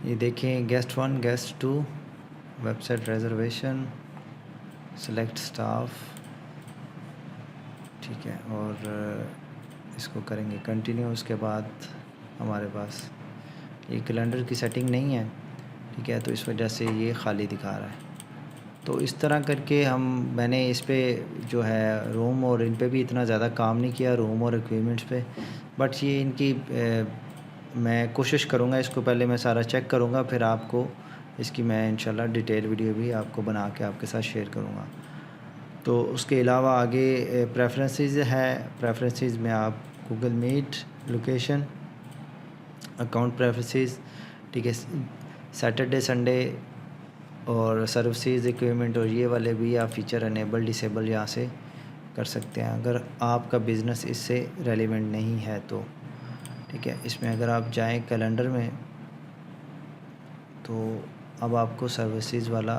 ये देखें, guest 1, guest 2, website reservation, select staff. ठीक है, और इसको करेंगे कंटिन्यू। उसके बाद हमारे पास ये कैलेंडर की सेटिंग नहीं है, ठीक है, तो इस वजह से ये ख़ाली दिखा रहा है। तो इस तरह करके मैंने इस पे जो है रूम और इन पे भी इतना ज़्यादा काम नहीं किया, रूम और इक्विपमेंट्स पे, बट ये इनकी मैं कोशिश करूँगा, इसको पहले मैं सारा चेक करूँगा, फिर आपको इसकी मैं इंशाल्लाह डिटेल वीडियो भी आपको बना के आपके साथ शेयर करूँगा। तो उसके अलावा आगे प्रेफरेंसेस है, प्रेफरेंसेस में आप Google Meet, location, account preferences, ठीक है, सैटरडे संडे और सर्विसेज, इक्विपमेंट और ये वाले भी आप फ़ीचर अनेबल डिसेबल यहाँ से कर सकते हैं अगर आपका बिज़नेस इससे रेलिवेंट नहीं है तो। ठीक है, इसमें अगर आप जाएं कैलेंडर में तो अब आपको सर्विसेज वाला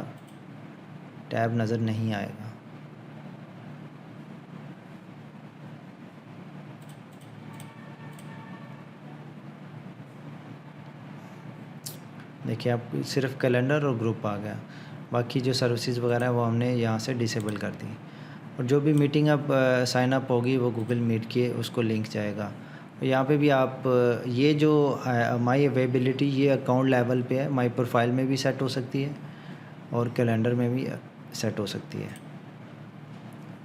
टैब नज़र नहीं आएगा। देखिए, आप सिर्फ कैलेंडर और ग्रुप आ गया, बाकी जो सर्विसेज वगैरह है वो हमने यहाँ से डिसेबल कर दी। और जो भी मीटिंग अब साइन अप होगी वो गूगल मीट के उसको लिंक जाएगा। यहाँ पे भी आप ये जो माई अवेलेबिलिटी, ये अकाउंट लेवल पे है, माई प्रोफाइल में भी सेट हो सकती है और कैलेंडर में भी सेट हो सकती है।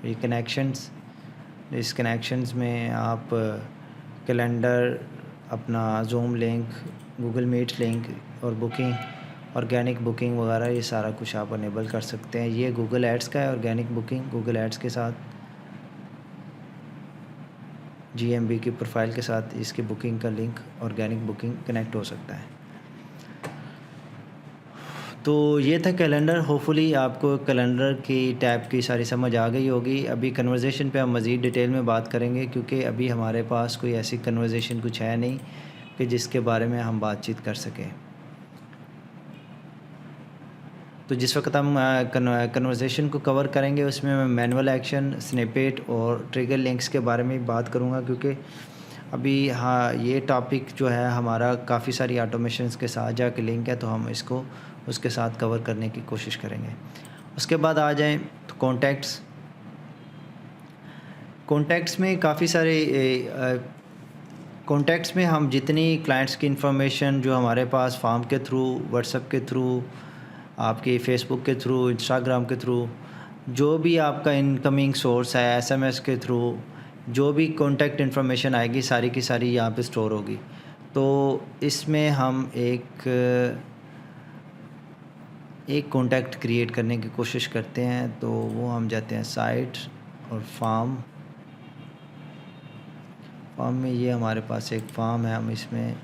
ये कनेक्शंस, इस कनेक्शंस में आप कैलेंडर, अपना Zoom link, Google Meet link और बुकिंग, ऑर्गेनिक बुकिंग वगैरह, ये सारा कुछ आप अनेबल कर सकते हैं। ये गूगल एड्स का है, ऑर्गेनिक बुकिंग गूगल एड्स के साथ, GMB की प्रोफाइल के साथ इसकी बुकिंग का लिंक, ऑर्गेनिक बुकिंग कनेक्ट हो सकता है। तो ये था कैलेंडर। होपफुली आपको कैलेंडर की टैब की सारी समझ आ गई होगी। अभी कन्वर्सेशन पे हम मज़ीद डिटेल में बात करेंगे क्योंकि अभी हमारे पास कोई ऐसी कन्वर्सेशन कुछ है नहीं कि जिसके बारे में हम बातचीत कर सकें। तो जिस वक्त हम कन्वर्सेशन को कवर करेंगे उसमें मैं मैनुअल एक्शन, स्निपेट और ट्रिगर लिंक्स के बारे में बात करूँगा क्योंकि अभी हाँ ये टॉपिक जो है हमारा काफ़ी सारी ऑटोमेशंस के साथ जाके लिंक है, तो हम इसको उसके साथ कवर करने की कोशिश करेंगे। उसके बाद आ जाएं तो कॉन्टैक्ट्स में काफ़ी सारे कॉन्टैक्ट्स में हम जितनी क्लाइंट्स की इंफॉर्मेशन जो हमारे पास फॉर्म के थ्रू, व्हाट्सएप के थ्रू, आपके फेसबुक के थ्रू, इंस्टाग्राम के थ्रू, जो भी आपका इनकमिंग सोर्स है, SMS के थ्रू जो भी कॉन्टैक्ट इन्फॉर्मेशन आएगी सारी की सारी यहाँ पे स्टोर होगी। तो इसमें हम एक कॉन्टैक्ट क्रिएट करने की कोशिश करते हैं, तो वो हम जाते हैं साइट और फार्म में ये हमारे पास एक फार्म है, हम इसमें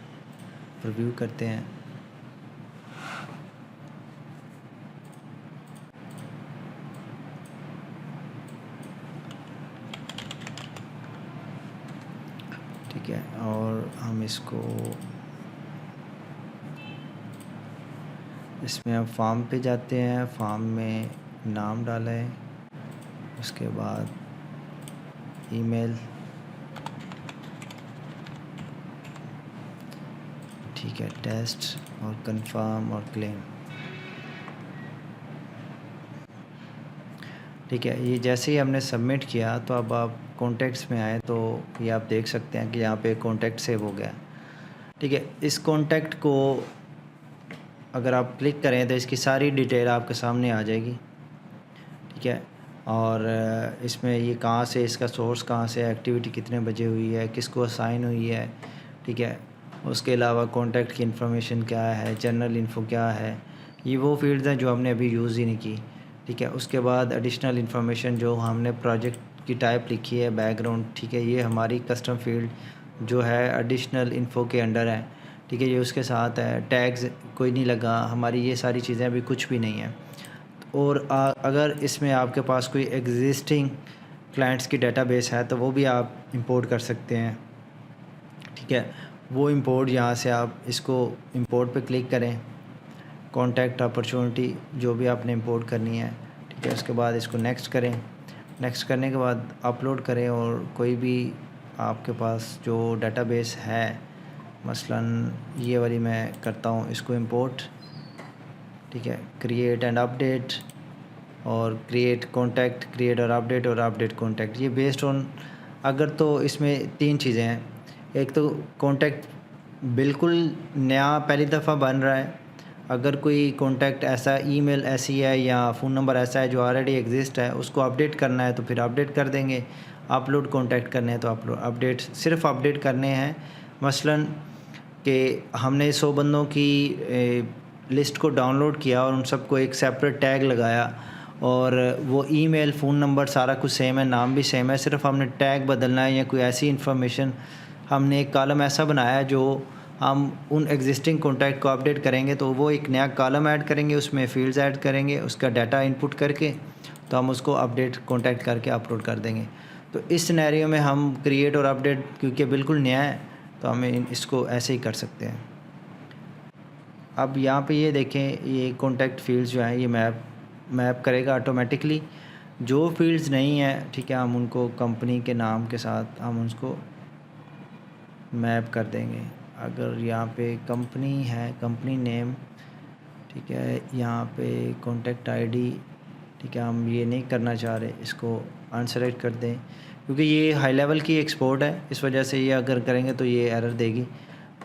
प्रीव्यू करते हैं। ठीक है, और हम इसमें हम फार्म पे जाते हैं, फार्म में नाम डालें, उसके बाद ईमेल, ठीक है, टेस्ट और कंफर्म और क्लेम। ठीक है, ये जैसे ही हमने सबमिट किया तो अब आप कॉन्टैक्ट्स में आए तो ये आप देख सकते हैं कि यहाँ पे कॉन्टैक्ट सेव हो गया। ठीक है, इस कॉन्टैक्ट को अगर आप क्लिक करें तो इसकी सारी डिटेल आपके सामने आ जाएगी। ठीक है, और इसमें ये कहाँ से, इसका सोर्स कहाँ से, एक्टिविटी कितने बजे हुई है, किसको असाइन हुई है। ठीक है, उसके अलावा कॉन्टैक्ट की इन्फॉर्मेशन क्या है, जनरल इन्फो क्या है, ये वो फील्ड्स हैं जो हमने अभी यूज़ ही नहीं की। ठीक है, उसके बाद एडिशनल इन्फॉर्मेशन जो हमने प्रोजेक्ट की टाइप लिखी है, बैकग्राउंड, ठीक है, ये हमारी कस्टम फील्ड जो है एडिशनल इन्फो के अंडर है। ठीक है, ये उसके साथ है, टैग्स कोई नहीं लगा, हमारी ये सारी चीज़ें अभी कुछ भी नहीं है। और अगर इसमें आपके पास कोई एग्जिस्टिंग क्लाइंट्स की डेटाबेस है तो वो भी आप इंपोर्ट कर सकते हैं। ठीक है, वो इंपोर्ट यहाँ से आप इसको इंपोर्ट पे क्लिक करें, कॉन्टैक्ट अपॉर्चुनिटी जो भी आपने इंपोर्ट करनी है। ठीक है, उसके बाद इसको नेक्स्ट करें, नेक्स्ट करने के बाद अपलोड करें, और कोई भी आपके पास जो डेटाबेस है, मसलन ये वाली मैं करता हूँ, इसको इंपोर्ट। ठीक है, क्रिएट एंड अपडेट, और क्रिएट कॉन्टैक्ट, क्रिएट और अपडेट कॉन्टैक्ट, ये बेस्ड ऑन, अगर तो इसमें 3 चीज़ें हैं। एक तो कॉन्टैक्ट बिल्कुल नया पहली दफ़ा बन रहा है, अगर कोई कॉन्टैक्ट ऐसा ईमेल ऐसी है या फ़ोन नंबर ऐसा है जो ऑलरेडी एग्जिस्ट है, उसको अपडेट करना है तो फिर अपडेट कर देंगे, अपलोड कॉन्टैक्ट करने हैं तो अपलोड, अपडेट सिर्फ अपडेट करने हैं। मसलन कि हमने 100 बंदों की लिस्ट को डाउनलोड किया और उन सबको एक सेपरेट टैग लगाया, और वो ईमेल, फ़ोन नंबर सारा कुछ सेम है, नाम भी सेम है, सिर्फ हमने टैग बदलना है, या कोई ऐसी इन्फॉर्मेशन हमने एक कॉलम ऐसा बनाया जो हम उन एग्जिस्टिंग कॉन्टैक्ट को अपडेट करेंगे तो वो एक नया कॉलम ऐड करेंगे, उसमें फील्ड्स ऐड करेंगे, उसका डाटा इनपुट करके तो हम उसको अपडेट कॉन्टैक्ट करके अपलोड कर देंगे। तो इस सिनेरियो में हम क्रिएट और अपडेट क्योंकि बिल्कुल नया है तो हमें इसको ऐसे ही कर सकते हैं। अब यहाँ पे ये देखें, ये कॉन्टैक्ट फील्ड्स जो हैं ये मैप करेगा ऑटोमेटिकली। जो फील्ड्स नहीं है, ठीक है, हम उनको कंपनी के नाम के साथ हम उसको मैप कर देंगे। अगर यहाँ पे कंपनी है, कंपनी नेम, ठीक है, यहाँ पे कॉन्टैक्ट आईडी, ठीक है, हम ये नहीं करना चाह रहे, इसको अनसेलेक्ट कर दें क्योंकि ये हाई लेवल की एक्सपोर्ट है, इस वजह से ये अगर करेंगे तो ये एरर देगी।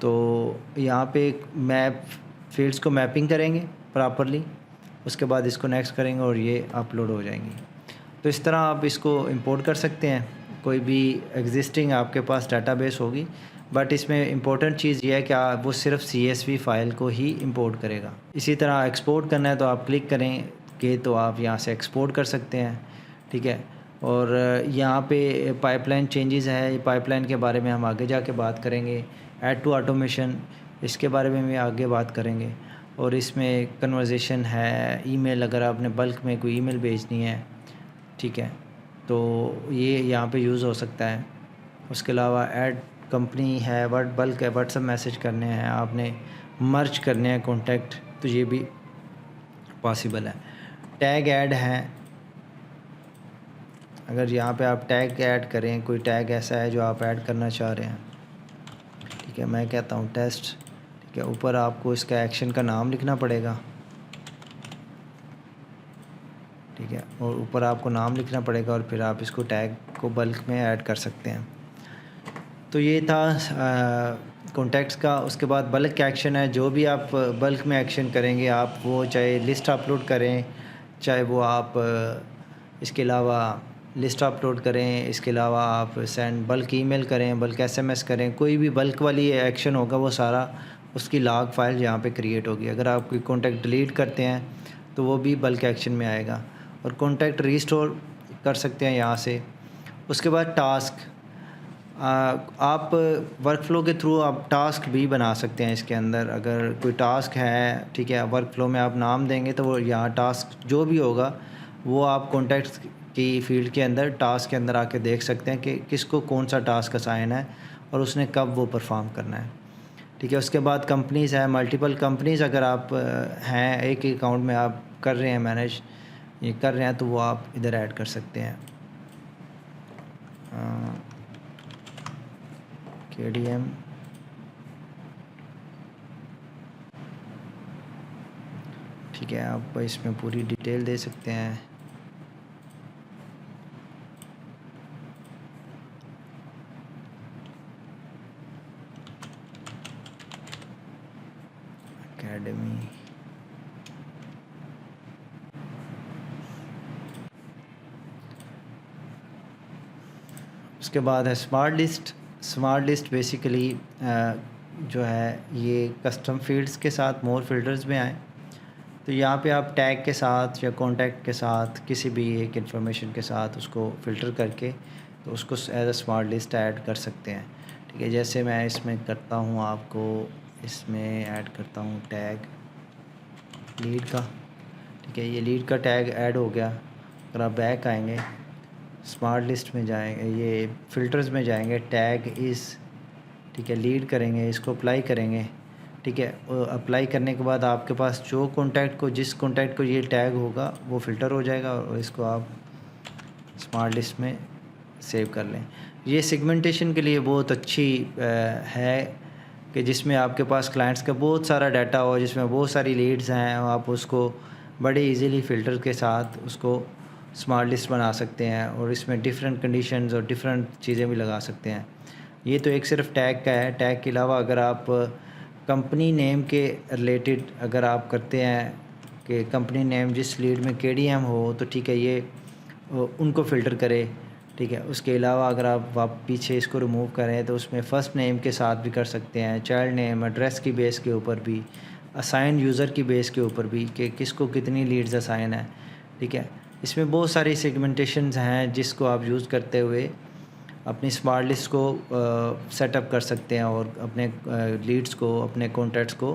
तो यहाँ पे मैप फील्ड्स को मैपिंग करेंगे प्रॉपरली, उसके बाद इसको नेक्स्ट करेंगे और ये अपलोड हो जाएंगी। तो इस तरह आप इसको इंपोर्ट कर सकते हैं, कोई भी एग्जिस्टिंग आपके पास डाटाबेस होगी, बट इसमें इम्पोर्टेंट चीज़ ये है कि वो सिर्फ CSV फ़ाइल को ही इंपोर्ट करेगा। इसी तरह एक्सपोर्ट करना है तो आप क्लिक करें कि तो आप यहाँ से एक्सपोर्ट कर सकते हैं। ठीक है, और यहाँ पे पाइपलाइन चेंजेस है, पाइपलाइन के बारे में हम आगे जाके बात करेंगे। ऐड टू ऑटोमेशन, इसके बारे में भी आगे बात करेंगे। और इसमें कन्वर्सेशन है, ईमेल, अगर आपने बल्क में कोई ईमेल भेजनी है, ठीक है, तो ये यहाँ पे यूज़ हो सकता है। उसके अलावा ऐड कंपनी है, बल्क है, व्हाट्सएप मैसेज करने हैं, आपने मर्ज करने हैं कॉन्टैक्ट, तो ये भी पॉसिबल है। टैग ऐड है, अगर यहाँ पे आप टैग ऐड करें, कोई टैग ऐसा है जो आप ऐड करना चाह रहे हैं, ठीक है, मैं कहता हूँ टेस्ट। ठीक है, ऊपर आपको इसका एक्शन का नाम लिखना पड़ेगा। ठीक है, और ऊपर आपको नाम लिखना पड़ेगा और फिर आप इसको टैग को बल्क में ऐड कर सकते हैं। तो ये था कॉन्टैक्ट्स का। उसके बाद बल्क का एक्शन है, जो भी आप बल्क में एक्शन करेंगे आप, वो चाहे लिस्ट अपलोड करें, चाहे वो आप इसके अलावा लिस्ट अपलोड करें, इसके अलावा आप सेंड बल्क ईमेल करें, बल्क SMS करें, कोई भी बल्क वाली एक्शन होगा वो सारा उसकी लॉग फाइल यहाँ पे क्रिएट होगी। अगर आप कोई कॉन्टैक्ट डिलीट करते हैं तो वो भी बल्क एक्शन में आएगा। और कॉन्टैक्ट रीस्टोर कर सकते हैं यहाँ से। उसके बाद टास्क, आप वर्क फ़्लो के थ्रू आप टास्क भी बना सकते हैं इसके अंदर। अगर कोई टास्क है, ठीक है, वर्क फ़्लो में आप नाम देंगे तो वो यहाँ टास्क जो भी होगा वो आप कॉन्टैक्ट्स की फ़ील्ड के अंदर टास्क के अंदर आके देख सकते हैं कि किसको कौन सा टास्क असाइन है और उसने कब वो परफ़ॉर्म करना है, ठीक है। उसके बाद कंपनीज़ है, मल्टीपल कंपनीज़ अगर आप हैं, एक ही अकाउंट में आप कर रहे हैं मैनेज, ये कर रहे हैं, तो वो आप इधर ऐड कर सकते हैं। KDM, ठीक है, आप इसमें पूरी डिटेल दे सकते हैं। एकेडमी, उसके बाद है smart list. Smart list basically जो है ये कस्टम फील्ड्स के साथ मोर फिल्टर्स में आए, तो यहाँ पे आप टैग के साथ या कॉन्टैक्ट के साथ किसी भी एक इंफॉर्मेशन के साथ उसको फ़िल्टर करके तो उसको as a smart list add कर सकते हैं, ठीक है। जैसे मैं इसमें करता हूँ, आपको इसमें ऐड करता हूँ टैग लीड का, ठीक है, ये लीड का टैग ऐड हो गया। अगर आप बैक आएंगे, स्मार्ट लिस्ट में जाएंगे, ये फ़िल्टर्स में जाएंगे, टैग इज़, ठीक है, लीड करेंगे, इसको अप्लाई करेंगे, ठीक है। अप्लाई करने के बाद आपके पास जो कॉन्टैक्ट को, जिस कॉन्टैक्ट को ये टैग होगा वो फ़िल्टर हो जाएगा और इसको आप स्मार्ट लिस्ट में सेव कर लें। ये सेगमेंटेशन के लिए बहुत अच्छी है कि जिसमें आपके पास क्लाइंट्स का बहुत सारा डाटा हो, जिसमें बहुत सारी लीड्स हैं, आप उसको बड़े इजीली फ़िल्टर के साथ उसको स्मार्ट लिस्ट बना सकते हैं और इसमें डिफरेंट कंडीशंस और डिफरेंट चीज़ें भी लगा सकते हैं। ये तो एक सिर्फ टैग का है। टैग के अलावा अगर आप कंपनी नेम के रिलेटेड अगर आप करते हैं कि कंपनी नेम जिस लीड में KDM हो, तो ठीक है, ये उनको फ़िल्टर करे, ठीक है। उसके अलावा अगर आप पीछे इसको रिमूव करें तो उसमें फ़र्स्ट नेम के साथ भी कर सकते हैं, चाइल्ड नेम, एड्रेस की बेस के ऊपर भी, असाइन यूज़र की बेस के ऊपर भी कि किसको कितनी लीड्स असाइन है, ठीक है। इसमें बहुत सारी सेगमेंटेशंस हैं जिसको आप यूज़ करते हुए अपनी स्मार्ट लिस्ट को सेटअप कर सकते हैं और अपने लीड्स को, अपने कॉन्टैक्ट्स को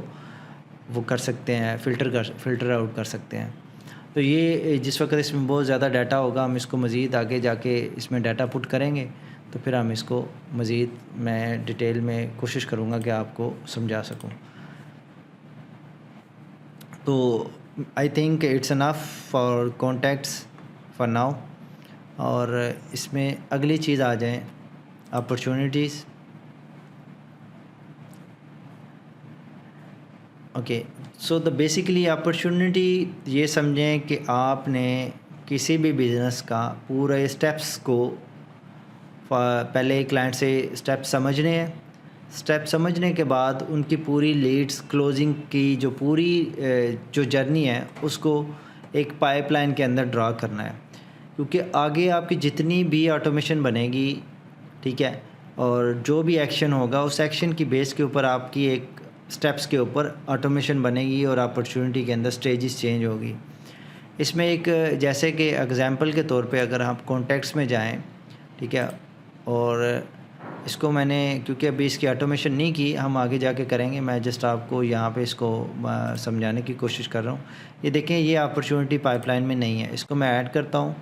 वो कर सकते हैं, फ़िल्टर आउट कर सकते हैं। तो ये जिस वक्त इसमें बहुत ज़्यादा डाटा होगा, हम इसको मज़ीद आगे जाके इसमें डाटा पुट करेंगे तो फिर हम इसको मज़ीद मैं डिटेल में कोशिश करूँगा कि आपको समझा सकूँ। तो I think it's enough for contacts for now. और इसमें अगली चीज़ आ जाए opportunities. Okay, so the basically opportunity ये समझें कि आपने किसी भी बिज़नेस का पूरे स्टेप्स को पहले क्लाइंट से स्टेप समझने हैं। स्टेप समझने के बाद उनकी पूरी लीड्स क्लोजिंग की जो पूरी जो जर्नी है उसको एक पाइपलाइन के अंदर ड्रा करना है, क्योंकि आगे आपकी जितनी भी ऑटोमेशन बनेगी, ठीक है, और जो भी एक्शन होगा उस एक्शन की बेस के ऊपर आपकी एक स्टेप्स के ऊपर ऑटोमेशन बनेगी और अपॉर्चुनिटी के अंदर स्टेजेस चेंज होगी। इसमें एक जैसे कि एग्जांपल के तौर पे अगर आप कॉन्टैक्ट्स में जाएं, ठीक है, और इसको मैंने क्योंकि अभी इसकी ऑटोमेशन नहीं की, हम आगे जाके करेंगे, मैं जस्ट आपको यहाँ पे इसको समझाने की कोशिश कर रहा हूँ। ये देखें, ये अपॉर्चुनिटी पाइपलाइन में नहीं है, इसको मैं ऐड करता हूँ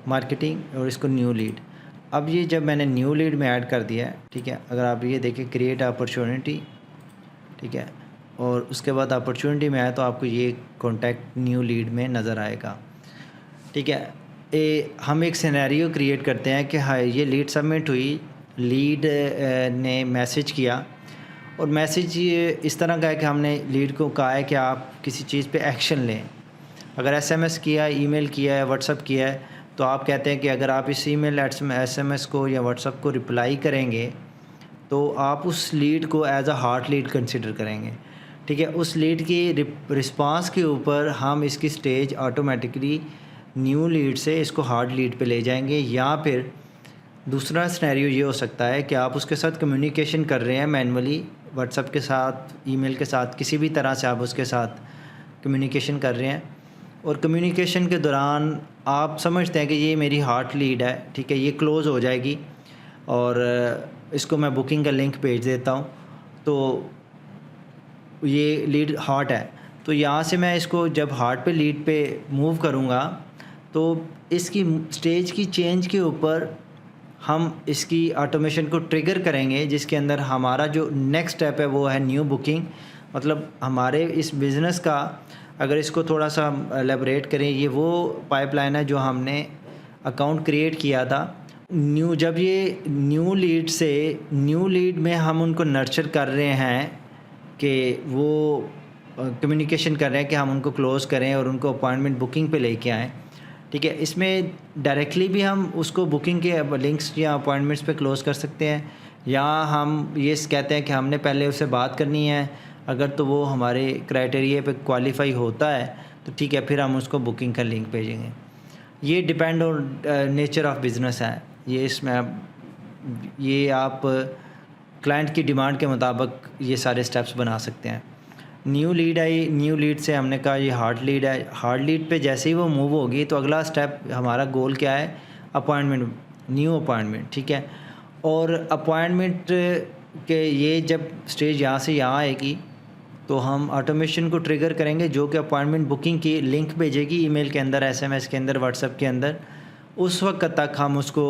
मार्केटिंग और इसको न्यू लीड। अब ये जब मैंने न्यू लीड में ऐड कर दिया है, ठीक है, अगर आप ये देखें क्रिएट अपॉर्चुनिटी, ठीक है, और उसके बाद अपॉर्चुनिटी में आए तो आपको ये कॉन्टैक्ट न्यू लीड में नज़र आएगा, ठीक है। हम एक सिनेरियो क्रिएट करते हैं कि हाँ, ये लीड सबमिट हुई, लीड ने मैसेज किया और मैसेज इस तरह का है कि हमने लीड को कहा है कि आप किसी चीज़ पे एक्शन लें। अगर SMS किया, ईमेल किया है, व्हाट्सअप किया है, तो आप कहते हैं कि अगर आप इस ईमेल, SMS को या व्हाट्सअप को रिप्लाई करेंगे तो आप उस लीड को as a hard lead consider करेंगे, ठीक है। उस लीड की रिस्पांस के ऊपर हम इसकी स्टेज ऑटोमेटिकली न्यू लीड से इसको हार्ड लीड पे ले जाएंगे। या फिर दूसरा सिनेरियो ये हो सकता है कि आप उसके साथ कम्युनिकेशन कर रहे हैं मैनुअली, व्हाट्सएप के साथ, ईमेल के साथ, किसी भी तरह से आप उसके साथ कम्युनिकेशन कर रहे हैं और कम्युनिकेशन के दौरान आप समझते हैं कि ये मेरी हॉट लीड है, ठीक है, ये क्लोज़ हो जाएगी और इसको मैं बुकिंग का लिंक भेज देता हूँ, तो ये लीड हॉट है। तो यहाँ से मैं इसको जब हॉट पे लीड पे मूव करूँगा तो इसकी स्टेज की चेंज के ऊपर हम इसकी ऑटोमेशन को ट्रिगर करेंगे, जिसके अंदर हमारा जो नेक्स्ट स्टेप है वो है न्यू बुकिंग। मतलब हमारे इस बिज़नेस का अगर इसको थोड़ा सा एलेबरेट करें, ये वो पाइपलाइन है जो हमने अकाउंट क्रिएट किया था। जब ये न्यू लीड में हम उनको नर्चर कर रहे हैं कि वो कम्युनिकेशन कर रहे हैं कि हम उनको क्लोज़ करें और उनको अपॉइंटमेंट बुकिंग पे लेके आएँ, ठीक है। इसमें डायरेक्टली भी हम उसको बुकिंग के लिंक्स या अपॉइंटमेंट्स पे क्लोज़ कर सकते हैं, या हम ये कहते हैं कि हमने पहले उससे बात करनी है, अगर तो वो हमारे क्राइटेरिया पे क्वालिफाई होता है तो ठीक है, फिर हम उसको बुकिंग का लिंक भेजेंगे। ये depend on nature of business है। ये आप क्लाइंट की डिमांड के मुताबिक ये सारे स्टेप्स बना सकते हैं। न्यू लीड से हमने कहा ये हार्ड लीड है। हार्ड लीड पे जैसे ही वो मूव होगी तो अगला स्टेप हमारा गोल क्या है, अपॉइंटमेंट, न्यू अपॉइंटमेंट, ठीक है। और अपॉइंटमेंट के ये जब स्टेज यहाँ से यहाँ आएगी तो हम ऑटोमेशन को ट्रिगर करेंगे, जो कि अपॉइंटमेंट बुकिंग की लिंक भेजेगी ईमेल के अंदर, एसएमएस के अंदर, व्हाट्सएप के अंदर। उस वक्त तक हम उसको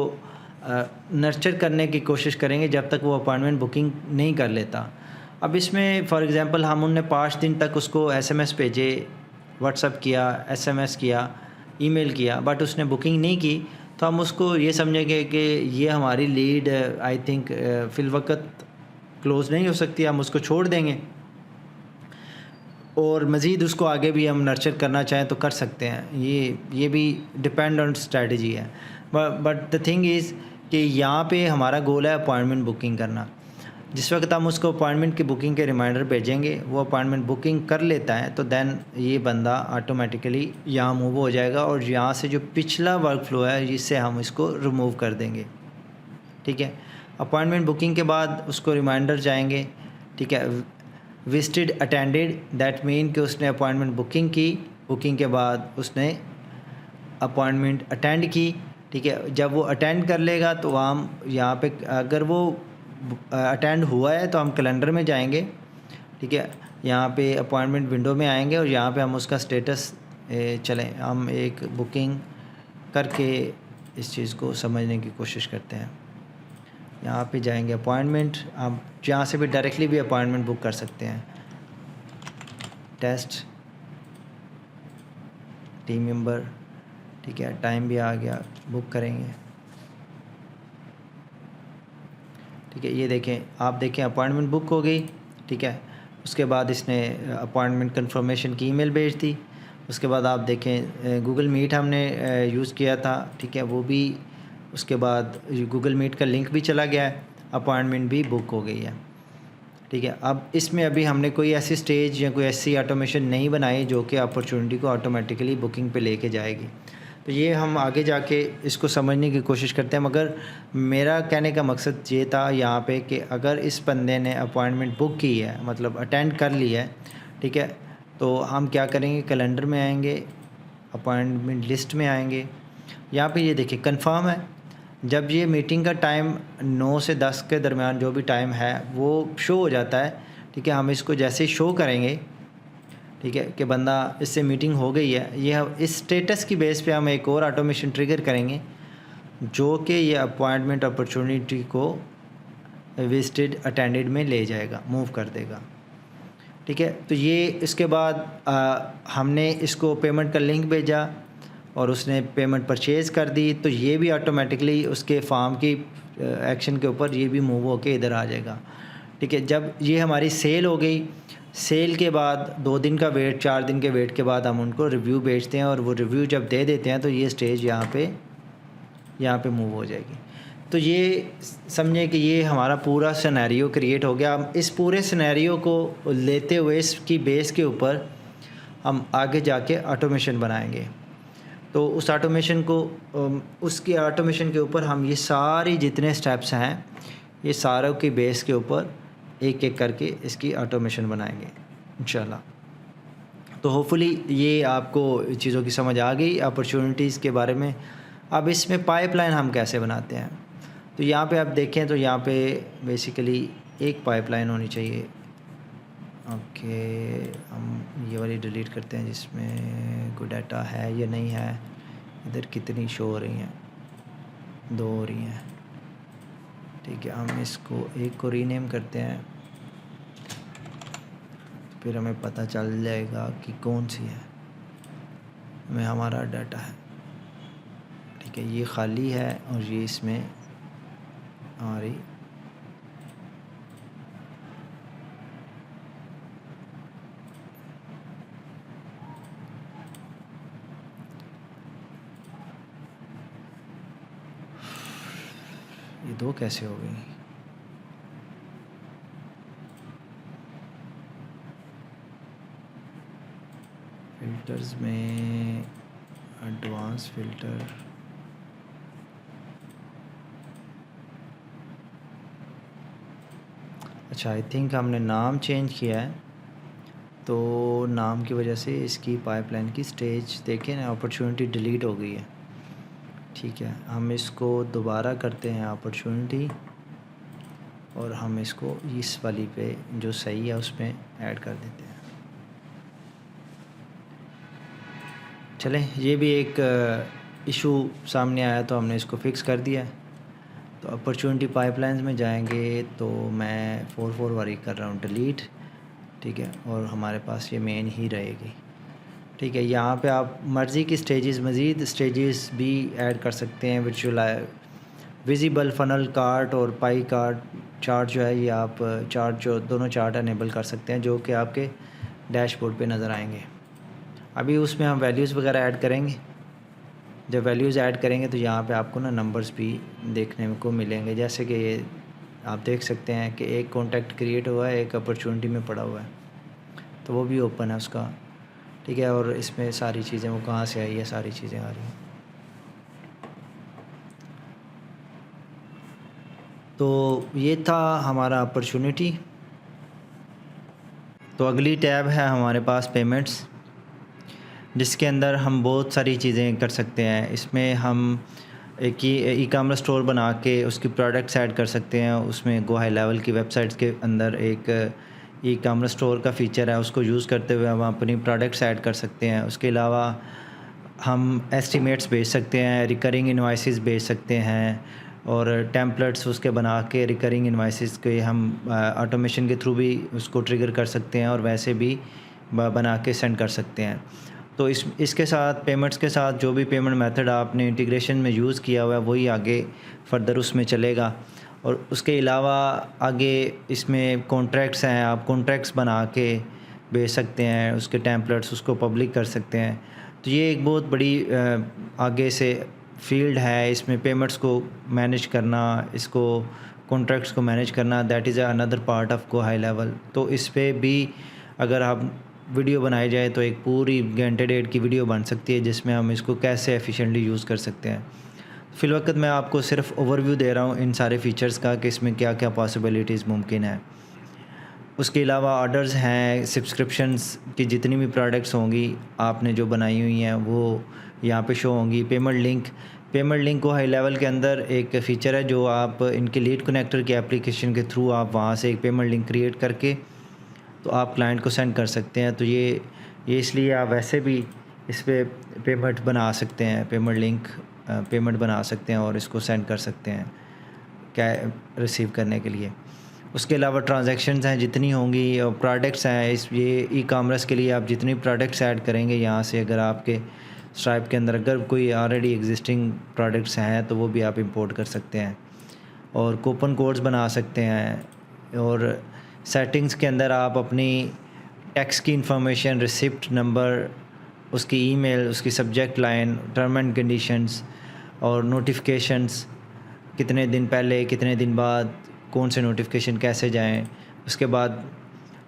नर्चर करने की कोशिश करेंगे जब तक वो अपॉइंटमेंट बुकिंग नहीं कर लेता। अब इसमें फॉर एग्ज़ाम्पल हम उनने 5 दिन तक उसको एसएमएस भेजे, व्हाट्सएप किया, एसएमएस किया, ईमेल किया, बट उसने बुकिंग नहीं की, तो हम उसको ये समझेंगे कि ये हमारी लीड आई थिंक फ़िलवक़्त क्लोज़ नहीं हो सकती, हम उसको छोड़ देंगे और मज़ीद उसको आगे भी हम नर्चर करना चाहें तो कर सकते हैं। ये भी डिपेंड ऑन स्ट्रेटजी है। बट द थिंग इज़ कि यहाँ पे हमारा गोल है अपॉइंटमेंट बुकिंग करना। जिस वक्त हम उसको अपॉइंटमेंट की बुकिंग के रिमाइंडर भेजेंगे, वो अपॉइंटमेंट बुकिंग कर लेता है तो देन ये बंदा ऑटोमेटिकली यहाँ मूव हो जाएगा और यहाँ से जो पिछला वर्क फ्लो है इससे हम इसको रिमूव कर देंगे, ठीक है। अपॉइंटमेंट बुकिंग के बाद उसको रिमाइंडर जाएंगे, ठीक है। विजिटेड अटेंडेड, दैट मीन कि उसने अपॉइंटमेंट बुकिंग की, बुकिंग के बाद उसने अपॉइंटमेंट अटेंड की, ठीक है। जब वो अटेंड कर लेगा तो हम यहाँ पे अगर वो अटेंड हुआ है तो हम कैलेंडर में जाएंगे, ठीक है। यहाँ पे अपॉइंटमेंट विंडो में आएंगे और यहाँ पे हम उसका स्टेटस चलें, हम एक बुकिंग करके इस चीज़ को समझने की कोशिश करते हैं। यहाँ पे जाएंगे अपॉइंटमेंट, आप जहाँ से भी डायरेक्टली भी अपॉइंटमेंट बुक कर सकते हैं। टेस्ट टीम मेंबर, ठीक है, टाइम भी आ गया, बुक करेंगे, ठीक है। ये देखें, आप देखें अपॉइंटमेंट बुक हो गई, ठीक है। उसके बाद इसने अपॉइंटमेंट कंफर्मेशन की ईमेल भेज दी। उसके बाद आप देखें गूगल मीट हमने यूज़ किया था, ठीक है, वो भी उसके बाद गूगल मीट का लिंक भी चला गया है, अपॉइंटमेंट भी बुक हो गई है, ठीक है। अब इसमें अभी हमने कोई ऐसी स्टेज या कोई ऐसी ऑटोमेशन नहीं बनाई जो कि अपॉर्चुनिटी को ऑटोमेटिकली बुकिंग पे लेके जाएगी। तो ये हम आगे जाके इसको समझने की कोशिश करते हैं, मगर मेरा कहने का मकसद ये था यहाँ पे कि अगर इस बंदे ने अपॉइंटमेंट बुक की है, मतलब अटेंड कर ली है, ठीक है, तो हम क्या करेंगे, कैलेंडर में आएंगे, अपॉइंटमेंट लिस्ट में आएंगे। यहाँ पे ये देखिए कंफर्म है, जब ये मीटिंग का टाइम 9 से 10 के दरमियान जो भी टाइम है वो शो हो जाता है, ठीक है। हम इसको जैसे ही शो करेंगे, ठीक है, कि बंदा इससे मीटिंग हो गई है, ये इस स्टेटस की बेस पे हम एक और ऑटोमेशन ट्रिगर करेंगे जो कि ये अपॉइंटमेंट अपॉर्चुनिटी को विजिटेड अटेंडेड में ले जाएगा, मूव कर देगा, ठीक है। तो ये इसके बाद हमने इसको पेमेंट का लिंक भेजा और उसने पेमेंट परचेज़ कर दी, तो ये भी ऑटोमेटिकली उसके फार्म की एक्शन के ऊपर ये भी मूव होके इधर आ जाएगा, ठीक है। जब ये हमारी सेल हो गई, सेल के बाद 2 दिन का वेट, 4 दिन के वेट के बाद हम उनको रिव्यू भेजते हैं और वो रिव्यू जब दे देते हैं तो ये स्टेज यहाँ पे मूव हो जाएगी। तो ये समझें कि ये हमारा पूरा सिनेरियो क्रिएट हो गया। हम इस पूरे सिनेरियो को लेते हुए इसकी बेस के ऊपर हम आगे जाके ऑटोमेशन बनाएंगे। तो उस ऑटोमेशन को उसकी ऑटोमेशन के ऊपर हम ये सारी जितने स्टेप्स हैं, ये सारों की बेस के ऊपर एक एक करके इसकी ऑटोमेशन बनाएंगे इंशाल्लाह। तो होपफुली ये आपको चीज़ों की समझ आ गई अपॉर्चुनिटीज़ के बारे में। अब इसमें पाइपलाइन हम कैसे बनाते हैं, तो यहाँ पे आप देखें तो यहाँ पे बेसिकली एक पाइपलाइन होनी चाहिए। ओके, हम ये वाली डिलीट करते हैं जिसमें कोई डाटा है या नहीं है। इधर कितनी शो हो रही हैं, 2 हो रही हैं। ठीक है, हम इसको एक को रीनेम करते हैं, फिर हमें पता चल जाएगा कि कौन सी है में हमारा डाटा है। ठीक है, ये खाली है और ये इसमें हमारी ये 2 कैसे हो गई। फिल्टर्स में एडवांस फिल्टर, अच्छा आई थिंक हमने नाम चेंज किया है, तो नाम की वजह से इसकी पाइपलाइन की स्टेज देखें ना, अपॉर्चुनिटी डिलीट हो गई है। ठीक है, हम इसको दोबारा करते हैं अपॉर्चुनिटी, और हम इसको इस वाली पे जो सही है उसमें ऐड कर देते हैं। चलें, ये भी एक इशू सामने आया तो हमने इसको फिक्स कर दिया। तो अपॉर्चुनिटी पाइपलाइंस में जाएंगे तो मैं 4 वाली कर रहा हूँ डिलीट। ठीक है, और हमारे पास ये मेन ही रहेगी। ठीक है, यहाँ पे आप मर्ज़ी की स्टेजेस, मज़ीद स्टेजेस भी ऐड कर सकते हैं। विजिबल फनल कार्ट और पाई कार्ट चार्ट जो है, ये आप दोनों चार्ट अनेबल कर सकते हैं जो कि आपके डैशबोर्ड पे नज़र आएंगे। अभी उसमें हम वैल्यूज़ वगैरह ऐड करेंगे। जब वैल्यूज़ ऐड करेंगे तो यहाँ पे आपको ना नंबर्स भी देखने को मिलेंगे, जैसे कि ये आप देख सकते हैं कि एक कॉन्टैक्ट क्रिएट हुआ है, एक अपॉर्चुनिटी में पड़ा हुआ है, तो वो भी ओपन है उसका। ठीक है, और इसमें सारी चीज़ें वो कहाँ से आई है, सारी चीज़ें आ रही हैं। तो ये था हमारा अपॉर्चुनिटी। तो अगली टैब है हमारे पास पेमेंट्स, जिसके अंदर हम बहुत सारी चीज़ें कर सकते हैं। इसमें हम एक ई कॉमर्स स्टोर बना के उसकी प्रोडक्ट्स ऐड कर सकते हैं। उसमें गो हाई लेवल की वेबसाइट्स के अंदर एक ई कॉमर्स स्टोर का फ़ीचर है, उसको यूज़ करते हुए हम अपनी प्रोडक्ट्स ऐड कर सकते हैं। उसके अलावा हम एस्टीमेट्स भेज सकते हैं, रिकरिंग इनवॉइसेस भेज सकते हैं, और टेम्पलेट्स उसके बना के रिकरिंग इनवॉइसेस के हम ऑटोमेशन के थ्रू भी उसको ट्रिगर कर सकते हैं, और वैसे भी बना के सेंड कर सकते हैं। तो इसके साथ पेमेंट्स के साथ जो भी पेमेंट मेथड आपने इंटीग्रेशन में यूज़ किया हुआ है वही आगे फर्दर उसमें चलेगा। और उसके अलावा आगे इसमें कॉन्ट्रैक्ट्स हैं, आप कॉन्ट्रैक्ट्स बना के भेज सकते हैं, उसके टेम्पलेट्स उसको पब्लिक कर सकते हैं। तो ये एक बहुत बड़ी आगे से फील्ड है। इसमें पेमेंट्स को मैनेज करना, इसको कॉन्ट्रैक्ट्स को मैनेज करना, that is another part of go high level. तो इस पे भी अगर आप वीडियो बनाई जाए तो एक पूरी घंटे डेढ़ की वीडियो बन सकती है, जिसमें हम इसको कैसे एफिशिएंटली यूज़ कर सकते हैं। फ़िलवक़्त मैं आपको सिर्फ ओवरव्यू दे रहा हूँ इन सारे फ़ीचर्स का कि इसमें क्या क्या पॉसिबिलिटीज़ मुमकिन है। उसके अलावा ऑर्डर्स हैं, सब्सक्रिप्शंस की जितनी भी प्रोडक्ट्स होंगी आपने जो बनाई हुई हैं वो यहाँ पे शो होंगी। पेमेंट लिंक को हाई लेवल के अंदर एक फ़ीचर है जो आप इनके लीड कनेक्टर की एप्लीकेशन के थ्रू आप वहाँ से एक पेमेंट लिंक क्रिएट करके तो आप क्लाइंट को सेंड कर सकते हैं। तो ये इसलिए आप वैसे भी इस पे पेमेंट बना सकते हैं, पेमेंट बना सकते हैं और इसको सेंड कर सकते हैं क्या रिसीव करने के लिए। उसके अलावा ट्रांजैक्शंस हैं जितनी होंगी, और प्रोडक्ट्स हैं, ये ई कॉमर्स के लिए आप जितनी प्रोडक्ट्स ऐड करेंगे यहाँ से, अगर आपके स्ट्राइप के अंदर अगर कोई ऑलरेडी एग्जिस्टिंग प्रोडक्ट्स हैं तो वो भी आप इंपोर्ट कर सकते हैं, और कूपन कोड्स बना सकते हैं। और सेटिंग्स के अंदर आप अपनी टैक्स की इंफॉर्मेशन, रिसिप्ट नंबर, उसकी ईमेल, उसकी subject line, term and conditions और नोटिफिकेशंस, कितने दिन पहले कितने दिन बाद कौन से नोटिफिकेशन कैसे जाएं। उसके बाद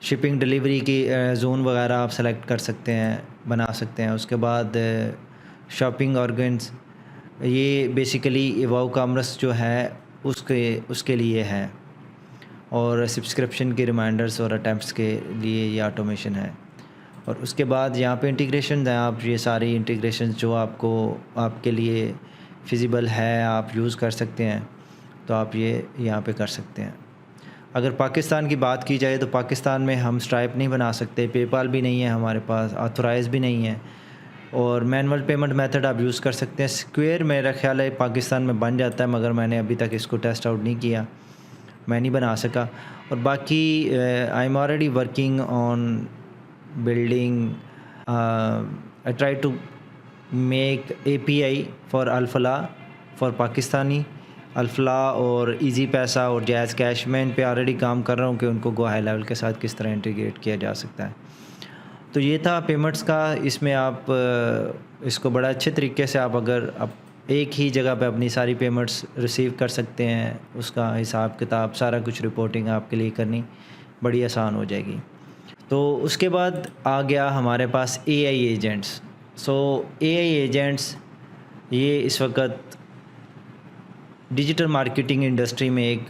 शिपिंग डिलीवरी की ज़ोन वगैरह आप सेलेक्ट कर सकते हैं, बना सकते हैं। उसके बाद शॉपिंग ऑर्गन्स, ये बेसिकली वाओ कॉमर्स जो है उसके लिए है, और सब्सक्रिप्शन के रिमाइंडर्स और अटैम्प्ट्स के लिए ये ऑटोमेशन है। और उसके बाद यहाँ पे इंटीग्रेशन हैं, आप ये सारी इंटीग्रेशन जो आपको आपके लिए फिजिबल है आप यूज़ कर सकते हैं, तो आप ये यहाँ पे कर सकते हैं। अगर पाकिस्तान की बात की जाए तो पाकिस्तान में हम स्ट्राइप नहीं बना सकते, पेपाल भी नहीं है हमारे पास, ऑथराइज़ भी नहीं है, और मैनुअल पेमेंट मेथड आप यूज़ कर सकते हैं। स्क्वायर मेरा ख़्याल है पाकिस्तान में बन जाता है, मगर मैंने अभी तक इसको टेस्ट आउट नहीं किया, मैं नहीं बना सका। और बाकी I am already working on building, I try to make API for Alfalah for Pakistani Alfalah और इजी पैसा और जैज़ कैश। मैं इन पे ऑलरेडी काम कर रहा हूँ कि उनको गो हाई लेवल के साथ किस तरह इंटीग्रेट किया जा सकता है। तो ये था पेमेंट्स का। इसमें आप इसको बड़ा अच्छे तरीके से आप एक ही जगह पे अपनी सारी पेमेंट्स रिसीव कर सकते हैं, उसका हिसाब किताब सारा कुछ रिपोर्टिंग आपके लिए करनी बड़ी आसान हो जाएगी। तो उसके बाद आ गया हमारे पास AI एजेंट्स। सो AI एजेंट्स ये इस वक्त डिजिटल मार्केटिंग इंडस्ट्री में एक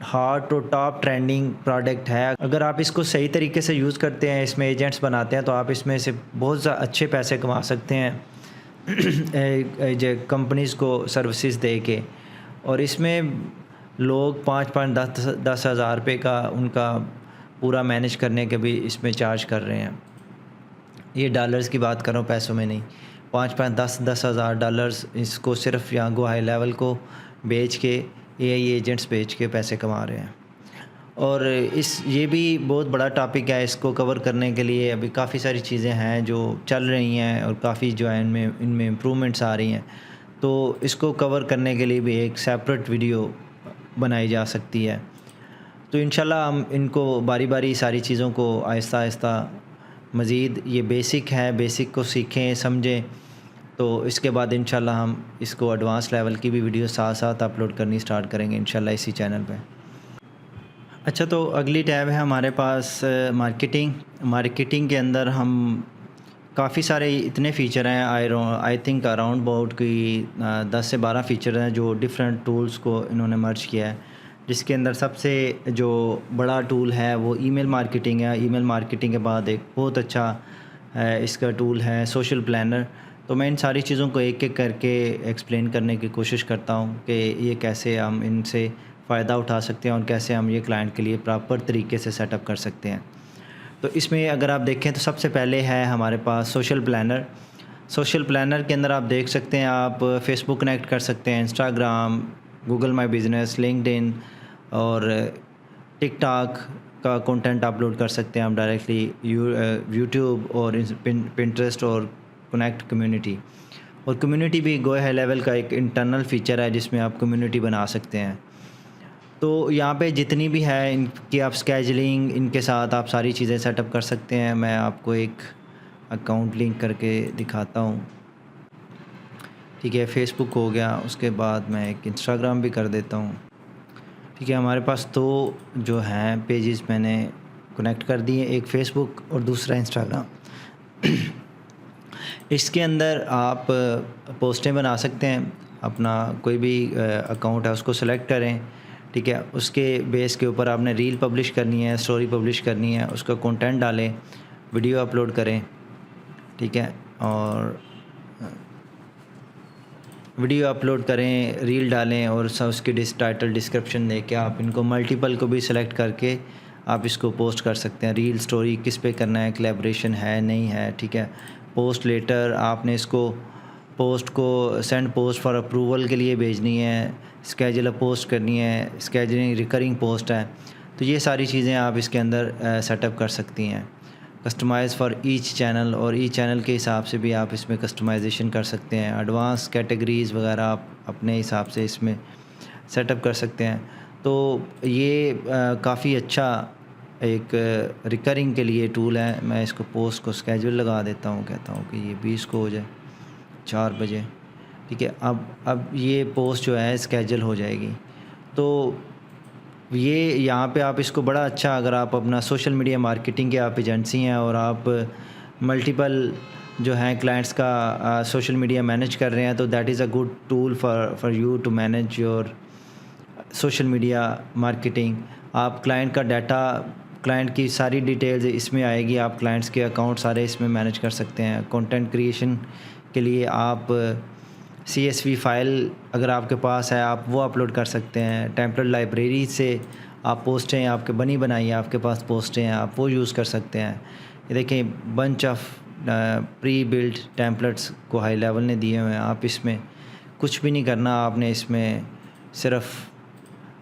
हॉट और टॉप ट्रेंडिंग प्रोडक्ट है। अगर आप इसको सही तरीके से यूज़ करते हैं, इसमें एजेंट्स बनाते हैं, तो आप इसमें से बहुत अच्छे पैसे कमा सकते हैं जो कंपनीज़ को सर्विसेज दे के। और इसमें लोग 5-10 हज़ार रुपये का उनका पूरा मैनेज करने के भी इसमें चार्ज कर रहे हैं। ये डॉलर्स की बात कर रहा हूँ, पैसों में नहीं। 5-10 हज़ार डॉलर्स इसको सिर्फ यहाँ गो हाई लेवल को बेच के AI एजेंट्स बेच के पैसे कमा रहे हैं। और ये भी बहुत बड़ा टॉपिक है, इसको कवर करने के लिए अभी काफ़ी सारी चीज़ें हैं जो चल रही हैं और काफ़ी जो है इनमें इम्प्रूवमेंट्स आ रही हैं। तो इसको कवर करने के लिए भी एक सेपरेट वीडियो बनाई जा सकती है। तो इंशाल्लाह हम इनको बारी बारी सारी चीज़ों को आहिस्ता आहिस्ता मज़ीद, ये बेसिक है, बेसिक को सीखें समझें, तो इसके बाद इंशाल्लाह हम इसको एडवांस लेवल की भी वीडियो साथ साथ अपलोड करनी स्टार्ट करेंगे इंशाल्लाह इसी चैनल पे। अच्छा, तो अगली टैब है हमारे पास मार्केटिंग के अंदर हम काफ़ी सारे इतने फ़ीचर हैं, आई थिंक अराउंड अबाउट की 10 से 12 फ़ीचर हैं जो डिफरेंट टूल्स को इन्होंने मर्ज किया है, जिसके अंदर सबसे जो बड़ा टूल है वो ईमेल मार्केटिंग है। ईमेल मार्केटिंग के बाद एक बहुत अच्छा इसका टूल है सोशल प्लानर। तो मैं इन सारी चीज़ों को एक एक करके एक्सप्लेन करने की कोशिश करता हूँ कि ये कैसे हम इनसे फ़ायदा उठा सकते हैं और कैसे हम ये क्लाइंट के लिए प्रॉपर तरीके से सेटअप कर सकते हैं। तो इसमें अगर आप देखें तो सबसे पहले है हमारे पास सोशल प्लानर। सोशल प्लानर के अंदर आप देख सकते हैं, आप फेसबुक कनेक्ट कर सकते हैं, इंस्टाग्राम, गूगल माई बिज़नेस, लिंक्डइन और टिकटॉक का कंटेंट अपलोड कर सकते हैं आप डायरेक्टली, यूट्यूब और पिंटरेस्ट और कनेक्ट कम्युनिटी। और कम्युनिटी भी गो हाई लेवल का एक इंटरनल फ़ीचर है जिसमें आप कम्युनिटी बना सकते हैं। तो यहाँ पे जितनी भी है इनकी आप स्केजलिंग, इनके साथ आप सारी चीज़ें सेटअप कर सकते हैं। मैं आपको एक अकाउंट लिंक करके दिखाता हूँ। ठीक है, फेसबुक हो गया, उसके बाद मैं एक इंस्टाग्राम भी कर देता हूँ। ठीक है, हमारे पास 2 जो हैं पेजेस मैंने कनेक्ट कर दिए, एक फ़ेसबुक और दूसरा इंस्टाग्राम। इसके अंदर आप पोस्टें बना सकते हैं, अपना कोई भी अकाउंट है उसको सेलेक्ट करें। ठीक है, उसके बेस के ऊपर आपने रील पब्लिश करनी है, स्टोरी पब्लिश करनी है, उसका कंटेंट डालें, वीडियो अपलोड करें। ठीक है, और वीडियो अपलोड करें, रील डालें और उसकी टाइटल डिस्क्रिप्शन देके आप इनको मल्टीपल को भी सिलेक्ट करके आप इसको पोस्ट कर सकते हैं। रील स्टोरी किस पे करना है, कोलैबोरेशन है नहीं है। ठीक है, पोस्ट लेटर आपने इसको पोस्ट को सेंड पोस्ट फॉर अप्रूवल के लिए भेजनी है, स्केजुलर पोस्ट करनी है, स्केजुलिंग रिकरिंग पोस्ट है। तो ये सारी चीज़ें आप इसके अंदर सेटअप कर सकती हैं। कस्टमाइज़ फॉर ईच चैनल, और ईच चैनल के हिसाब से भी आप इसमें कस्टमाइजेशन कर सकते हैं। एडवांस कैटेगरीज़ वगैरह आप अपने हिसाब से इसमें सेटअप कर सकते हैं। तो ये काफ़ी अच्छा एक रिकरिंग के लिए टूल है। मैं इसको पोस्ट को स्केड्यूल लगा देता हूँ, कहता हूँ कि ये 20 को हो जाए 4 बजे। ठीक है, अब ये पोस्ट जो है स्केड्यूल हो जाएगी। तो ये यहाँ पे आप इसको बड़ा अच्छा, अगर आप अपना सोशल मीडिया मार्केटिंग के आप एजेंसी हैं और आप मल्टीपल जो हैं क्लाइंट्स का सोशल मीडिया मैनेज कर रहे हैं, तो that is a good tool for you to manage your social media marketing. आप क्लाइंट का डाटा क्लाइंट की सारी डिटेल्स इसमें आएगी, आप क्लाइंट्स के अकाउंट सारे इसमें मैनेज कर सकते हैं। कंटेंट क्रिएशन के लिए आप CSV फ़ाइल अगर आपके पास है आप वो अपलोड कर सकते हैं। टेम्पलेट लाइब्रेरी से आप पोस्टें आपके बनी बनाई है, आपके पास पोस्टें हैं, आप वो यूज़ कर सकते हैं। ये देखें bunch of pre built templates को हाई लेवल ने दिए हुए हैं। आप इसमें कुछ भी नहीं करना, आपने इसमें सिर्फ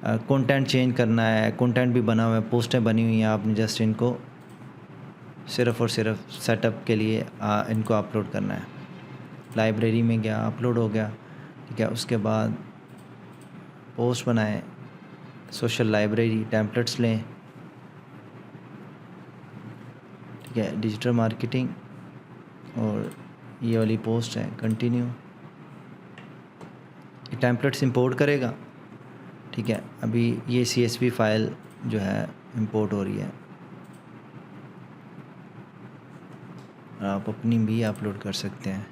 कंटेंट चेंज करना है। कंटेंट भी बना हुआ है, पोस्टें बनी हुई हैं, आपने जस्ट इनको सिर्फ़ और सिर्फ सेटअप के लिए इनको अपलोड करना है। लाइब्रेरी में गया, अपलोड हो गया, ठीक है। उसके बाद पोस्ट बनाएं, सोशल लाइब्रेरी टेम्पलेट्स लें, ठीक है। डिजिटल मार्केटिंग और ये वाली पोस्ट है, कंटिन्यू। ये टेम्पलेट्स इंपोर्ट करेगा, ठीक है। अभी ये CSV फ़ाइल जो है इंपोर्ट हो रही है, आप अपनी भी अपलोड कर सकते हैं।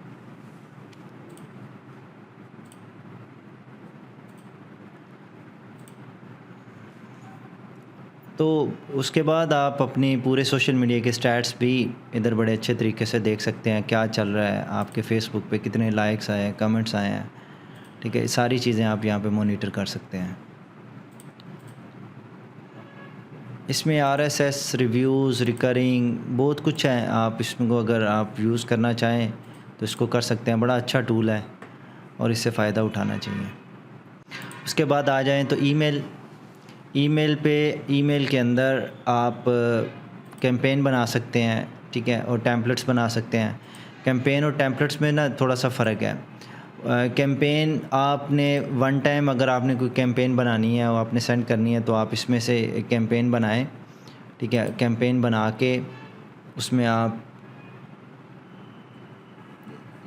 तो उसके बाद आप अपनी पूरे सोशल मीडिया के स्टैट्स भी इधर बड़े अच्छे तरीके से देख सकते हैं, क्या चल रहा है, आपके फेसबुक पे कितने लाइक्स आए हैं, कमेंट्स आए हैं, ठीक है। सारी चीज़ें आप यहाँ पे मॉनिटर कर सकते हैं। इसमें RSS रिव्यूज़, रिकरिंग बहुत कुछ है। आप इसको अगर आप यूज़ करना चाहें तो इसको कर सकते हैं। बड़ा अच्छा टूल है और इससे फ़ायदा उठाना चाहिए। उसके बाद आ जाएं तो ईमेल के अंदर आप कैंपेन बना सकते हैं, ठीक है, और टेम्पलेट्स बना सकते हैं। कैंपेन और टेम्पलेट्स में ना थोड़ा सा फ़र्क है। कैंपेन आपने वन टाइम अगर आपने कोई कैंपेन बनानी है और आपने सेंड करनी है तो आप इसमें से एक कैंपेन बनाएं, ठीक है। कैंपेन बना के उसमें आप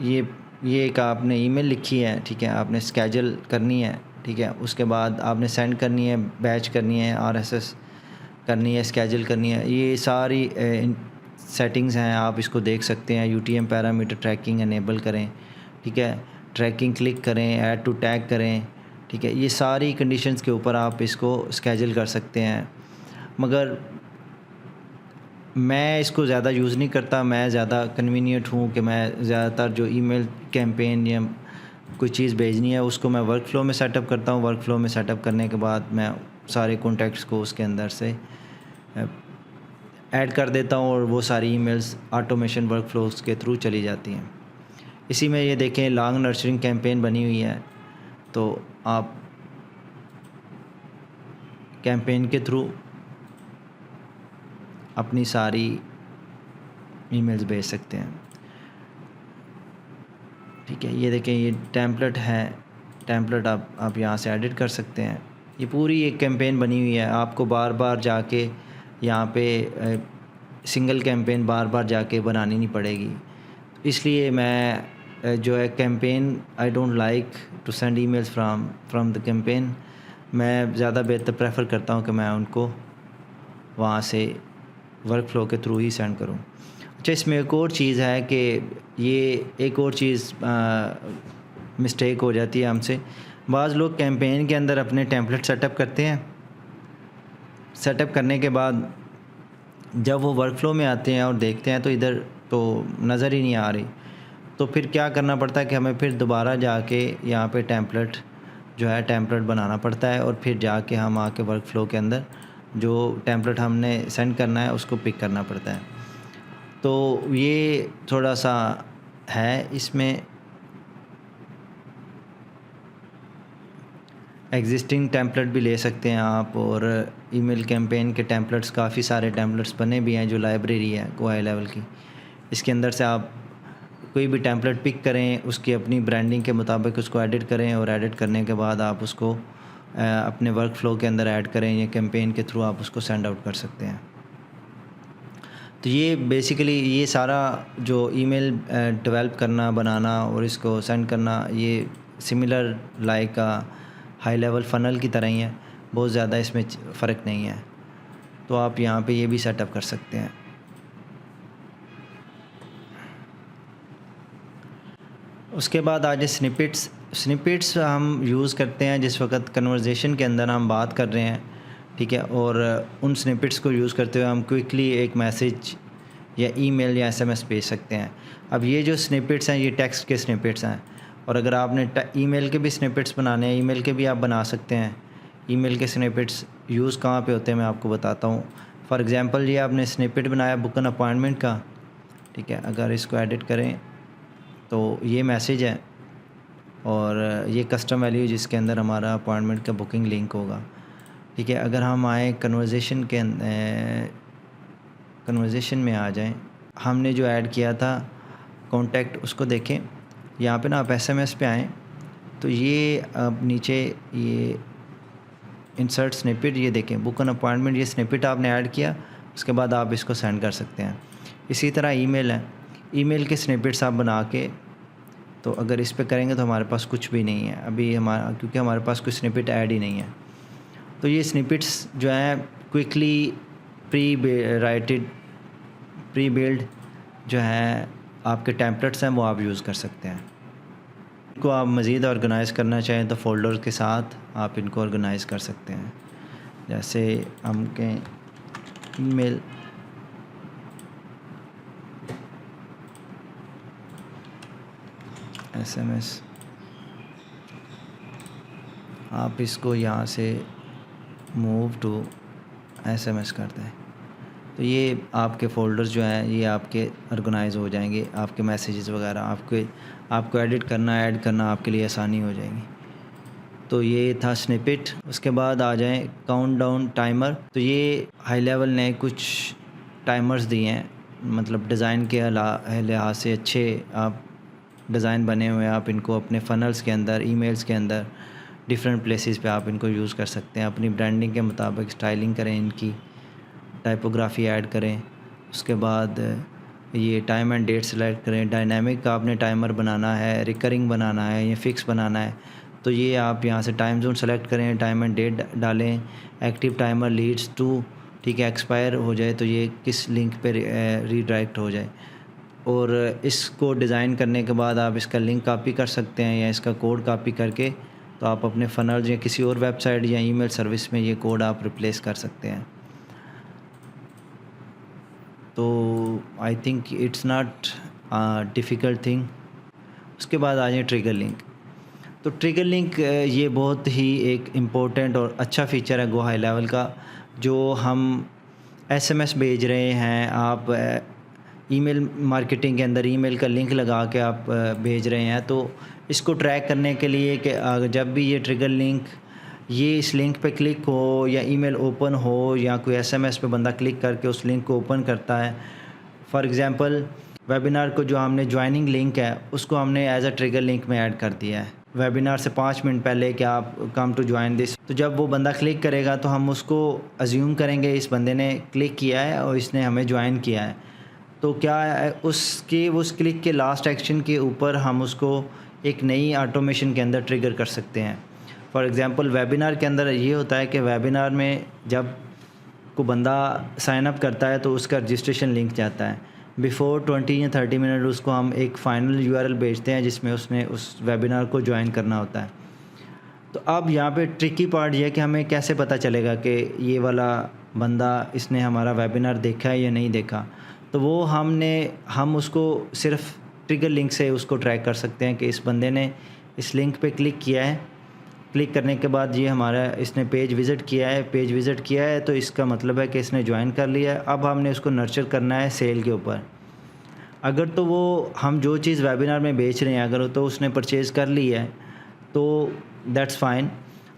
ये एक आपने ईमेल लिखी है, ठीक है, आपने स्केजूल करनी है, ठीक है। उसके बाद आपने सेंड करनी है, बैच करनी है, RSS करनी है, स्केजूल करनी है। ये सारी सेटिंग्स हैं, आप इसको देख सकते हैं। UTM पैरामीटर ट्रैकिंग एनेबल करें, ठीक है, ट्रैकिंग क्लिक करें, ऐड टू टैग करें, ठीक है। ये सारी कंडीशंस के ऊपर आप इसको स्केजूल कर सकते हैं। मगर मैं इसको ज़्यादा यूज़ नहीं करता। मैं ज़्यादा कन्वीनियंट हूँ कि मैं ज़्यादातर जो ईमेल कैंपेन या कोई चीज़ भेजनी है उसको मैं वर्कफ़्लो में सेटअप करता हूँ। वर्कफ़्लो में सेटअप करने के बाद मैं सारे कॉन्टैक्ट्स को उसके अंदर से ऐड कर देता हूँ और वो सारी ईमेल्स ऑटोमेशन वर्कफ़्लोज के थ्रू चली जाती हैं। इसी में ये देखें लॉन्ग नर्चरिंग कैंपेन बनी हुई है, तो आप कैंपेन के थ्रू अपनी सारी ईमेल्स भेज सकते हैं, ठीक है। ये देखें ये टेम्पलेट है, टेम्पलेट आप यहाँ से एडिट कर सकते हैं। ये पूरी एक कैंपेन बनी हुई है, आपको बार बार जाके यहाँ पे सिंगल कैंपेन बार बार जाके बनानी नहीं पड़ेगी। इसलिए मैं जो है campaign I don't like to send emails from the campaign. मैं ज़्यादा बेहतर प्रेफर करता हूँ कि मैं उनको वहाँ से वर्कफ़्लो के थ्रू ही सेंड करूँ। अच्छा, इसमें एक और चीज़ है कि ये एक और चीज़ मिस्टेक हो जाती है हमसे। बाज़ लोग कैंपेन के अंदर अपने टेम्पलेट सेटअप करते हैं। सेटअप करने के बाद जब वो वर्कफ़्लो में आते हैं और देखते हैं तो इधर तो नज़र ही नहीं आ रही। तो फिर क्या करना पड़ता है कि हमें फिर दोबारा जाके यहाँ पे टेम्पलेट जो है टेम्पलेट बनाना पड़ता है और फिर जाके हम आके वर्कफ़्लो के अंदर जो टेम्पलेट हमने सेंड करना है उसको पिक करना पड़ता है। तो ये थोड़ा सा है। इसमें एग्जिस्टिंग टेम्पलेट भी ले सकते हैं आप, और ईमेल कैंपेन के टेम्पलेट्स काफ़ी सारे टेम्पलेट्स बने भी हैं जो लाइब्रेरी है कोई लेवल की। इसके अंदर से आप कोई भी टेम्पलेट पिक करें, उसकी अपनी ब्रांडिंग के मुताबिक उसको एडिट करें और एडिट करने के बाद आप उसको अपने वर्कफ़्लो के अंदर ऐड करें या कैंपेन के थ्रू आप उसको सेंड आउट कर सकते हैं। तो ये बेसिकली ये सारा जो ईमेल डेवलप करना, बनाना और इसको सेंड करना, ये similar like high level funnel की तरह ही है। बहुत ज़्यादा इसमें फ़र्क नहीं है। तो आप यहाँ पे ये भी सेटअप कर सकते हैं। उसके बाद आ जाए स्निपेट्स हम यूज़ करते हैं जिस वक्त कन्वर्सेशन के अंदर हम बात कर रहे हैं, ठीक है। और उन स्निपेट्स को यूज़ करते हुए हम क्विकली एक मैसेज या ईमेल या एसएमएस भेज सकते हैं। अब ये जो स्निपेट्स हैं ये टेक्स्ट के स्निपेट्स हैं, और अगर आपने ईमेल के भी स्निपेट्स बनाने हैं, ईमेल के भी आप बना सकते हैं। ईमेल के स्निपेट्स यूज़ कहाँ पे होते हैं मैं आपको बताता हूँ। फॉर एग्ज़ाम्पल ये आपने स्निपेट बनाया बुक एन अपॉइंटमेंट का, ठीक है। अगर इसको एडिट करें तो ये मैसेज है और ये कस्टम वैल्यू जिसके अंदर हमारा अपॉइंटमेंट का बुकिंग लिंक होगा, ठीक है। अगर हम आए कन्वर्सेशन में आ जाएं, हमने जो ऐड किया था कॉन्टैक्ट उसको देखें। यहाँ पे ना आप एसएमएस पे आएँ तो ये अब नीचे ये इंसर्ट स्निपेट, ये देखें बुक एन अपॉइंटमेंट, ये स्निपेट आपने ऐड किया, उसके बाद आप इसको सेंड कर सकते हैं। इसी तरह ईमेल है, ईमेल के स्निपेट्स आप बना के, तो अगर इस पे करेंगे तो हमारे पास कुछ भी नहीं है अभी हमारा, क्योंकि हमारे पास कोई स्निपेट ऐड ही नहीं है। तो ये स्निपेट्स जो हैं क्विकली प्री बिल्ड जो हैं आपके टेम्पलेट्स हैं वो आप यूज़ कर सकते हैं। इनको आप मज़ीद ऑर्गेनाइज़ करना चाहें तो फ़ोल्डर के साथ आप इनको ऑर्गेनाइज़ कर सकते हैं। जैसे हम कहें ईमेल, एसएमएस, आप इसको यहाँ से मूव टू एसएमएस करते हैं तो ये आपके फ़ोल्डर्स जो हैं ये आपके ऑर्गेनाइज़ हो जाएंगे। आपके मैसेजेस वगैरह आपको एडिट करना, ऐड करना आपके लिए आसानी हो जाएगी। तो ये था स्निपेट। उसके बाद आ जाएं काउंटडाउन टाइमर। तो ये हाई लेवल ने कुछ टाइमर्स दिए हैं, मतलब डिज़ाइन के लिहाज से अच्छे आप डिज़ाइन बने हुए हैं। आप इनको अपने फ़नल्स के अंदर, ईमेल्स के अंदर, डिफरेंट प्लेसेस पे आप इनको यूज़ कर सकते हैं। अपनी ब्रांडिंग के मुताबिक स्टाइलिंग करें, इनकी टाइपोग्राफी ऐड करें। उसके बाद ये टाइम एंड डेट सेलेक्ट करें। डायनामिक का आपने टाइमर बनाना है, रिकरिंग बनाना है या फिक्स बनाना है, तो ये आप यहाँ से टाइम जोन सेलेक्ट करें, टाइम एंड डेट डालें। एक्टिव टाइमर लीड्स टू, ठीक है, एक्सपायर हो जाए तो ये किस लिंक पे रीडायरेक्ट हो जाए। और इसको डिज़ाइन करने के बाद आप इसका लिंक कॉपी कर सकते हैं या इसका कोड कॉपी करके तो आप अपने फ़नल या किसी और वेबसाइट या ईमेल सर्विस में ये कोड आप रिप्लेस कर सकते हैं। तो I think it's not difficult thing. उसके बाद आ जाए ट्रिगर लिंक। तो ट्रिगर लिंक ये बहुत ही एक इम्पोर्टेंट और अच्छा फ़ीचर है गो हाई लेवल का। जो हम एसएमएस भेज रहे हैं, आप ईमेल मार्केटिंग के अंदर ईमेल का लिंक लगा के आप भेज रहे हैं, तो इसको ट्रैक करने के लिए कि जब भी ये ट्रिगर लिंक ये इस लिंक पे क्लिक हो या ईमेल ओपन हो या कोई एसएमएस पे बंदा क्लिक करके उस लिंक को ओपन करता है। फॉर एग्ज़ाम्पल वेबिनार को जो हमने ज्वाइनिंग लिंक है उसको हमने एज अ ट्रिगर लिंक में ऐड कर दिया है वेबिनार से 5 मिनट पहले कि आप कम टू ज्वाइन दिस। तो जब वो बंदा क्लिक करेगा तो हम उसको अज्यूम करेंगे इस बंदे ने क्लिक किया है और इसने हमें ज्वाइन किया है। तो क्या उसके उस क्लिक के लास्ट एक्शन के ऊपर हम उसको एक नई ऑटोमेशन के अंदर ट्रिगर कर सकते हैं। फॉर एग्ज़ाम्पल वेबिनार के अंदर ये होता है कि वेबिनार में जब को बंदा साइन अप करता है तो उसका रजिस्ट्रेशन लिंक जाता है। बिफ़ोर 20 या 30 मिनट उसको हम एक फ़ाइनल यूआरएल भेजते हैं जिसमें उसने उस वेबिनार को ज्वाइन करना होता है। तो अब यहाँ पे ट्रिकी पार्ट ये है कि हमें कैसे पता चलेगा कि ये वाला बंदा इसने हमारा वेबिनार देखा है या नहीं देखा। तो वो हम उसको सिर्फ ट्रिगर लिंक से उसको ट्रैक कर सकते हैं कि इस बंदे ने इस लिंक पे क्लिक किया है, क्लिक करने के बाद ये हमारा इसने पेज विज़िट किया है तो इसका मतलब है कि इसने ज्वाइन कर लिया है। अब हमने उसको नर्चर करना है सेल के ऊपर। अगर तो वो हम जो चीज़ वेबिनार में बेच रहे हैं अगर तो उसने परचेज़ कर ली है तो दैट्स फ़ाइन,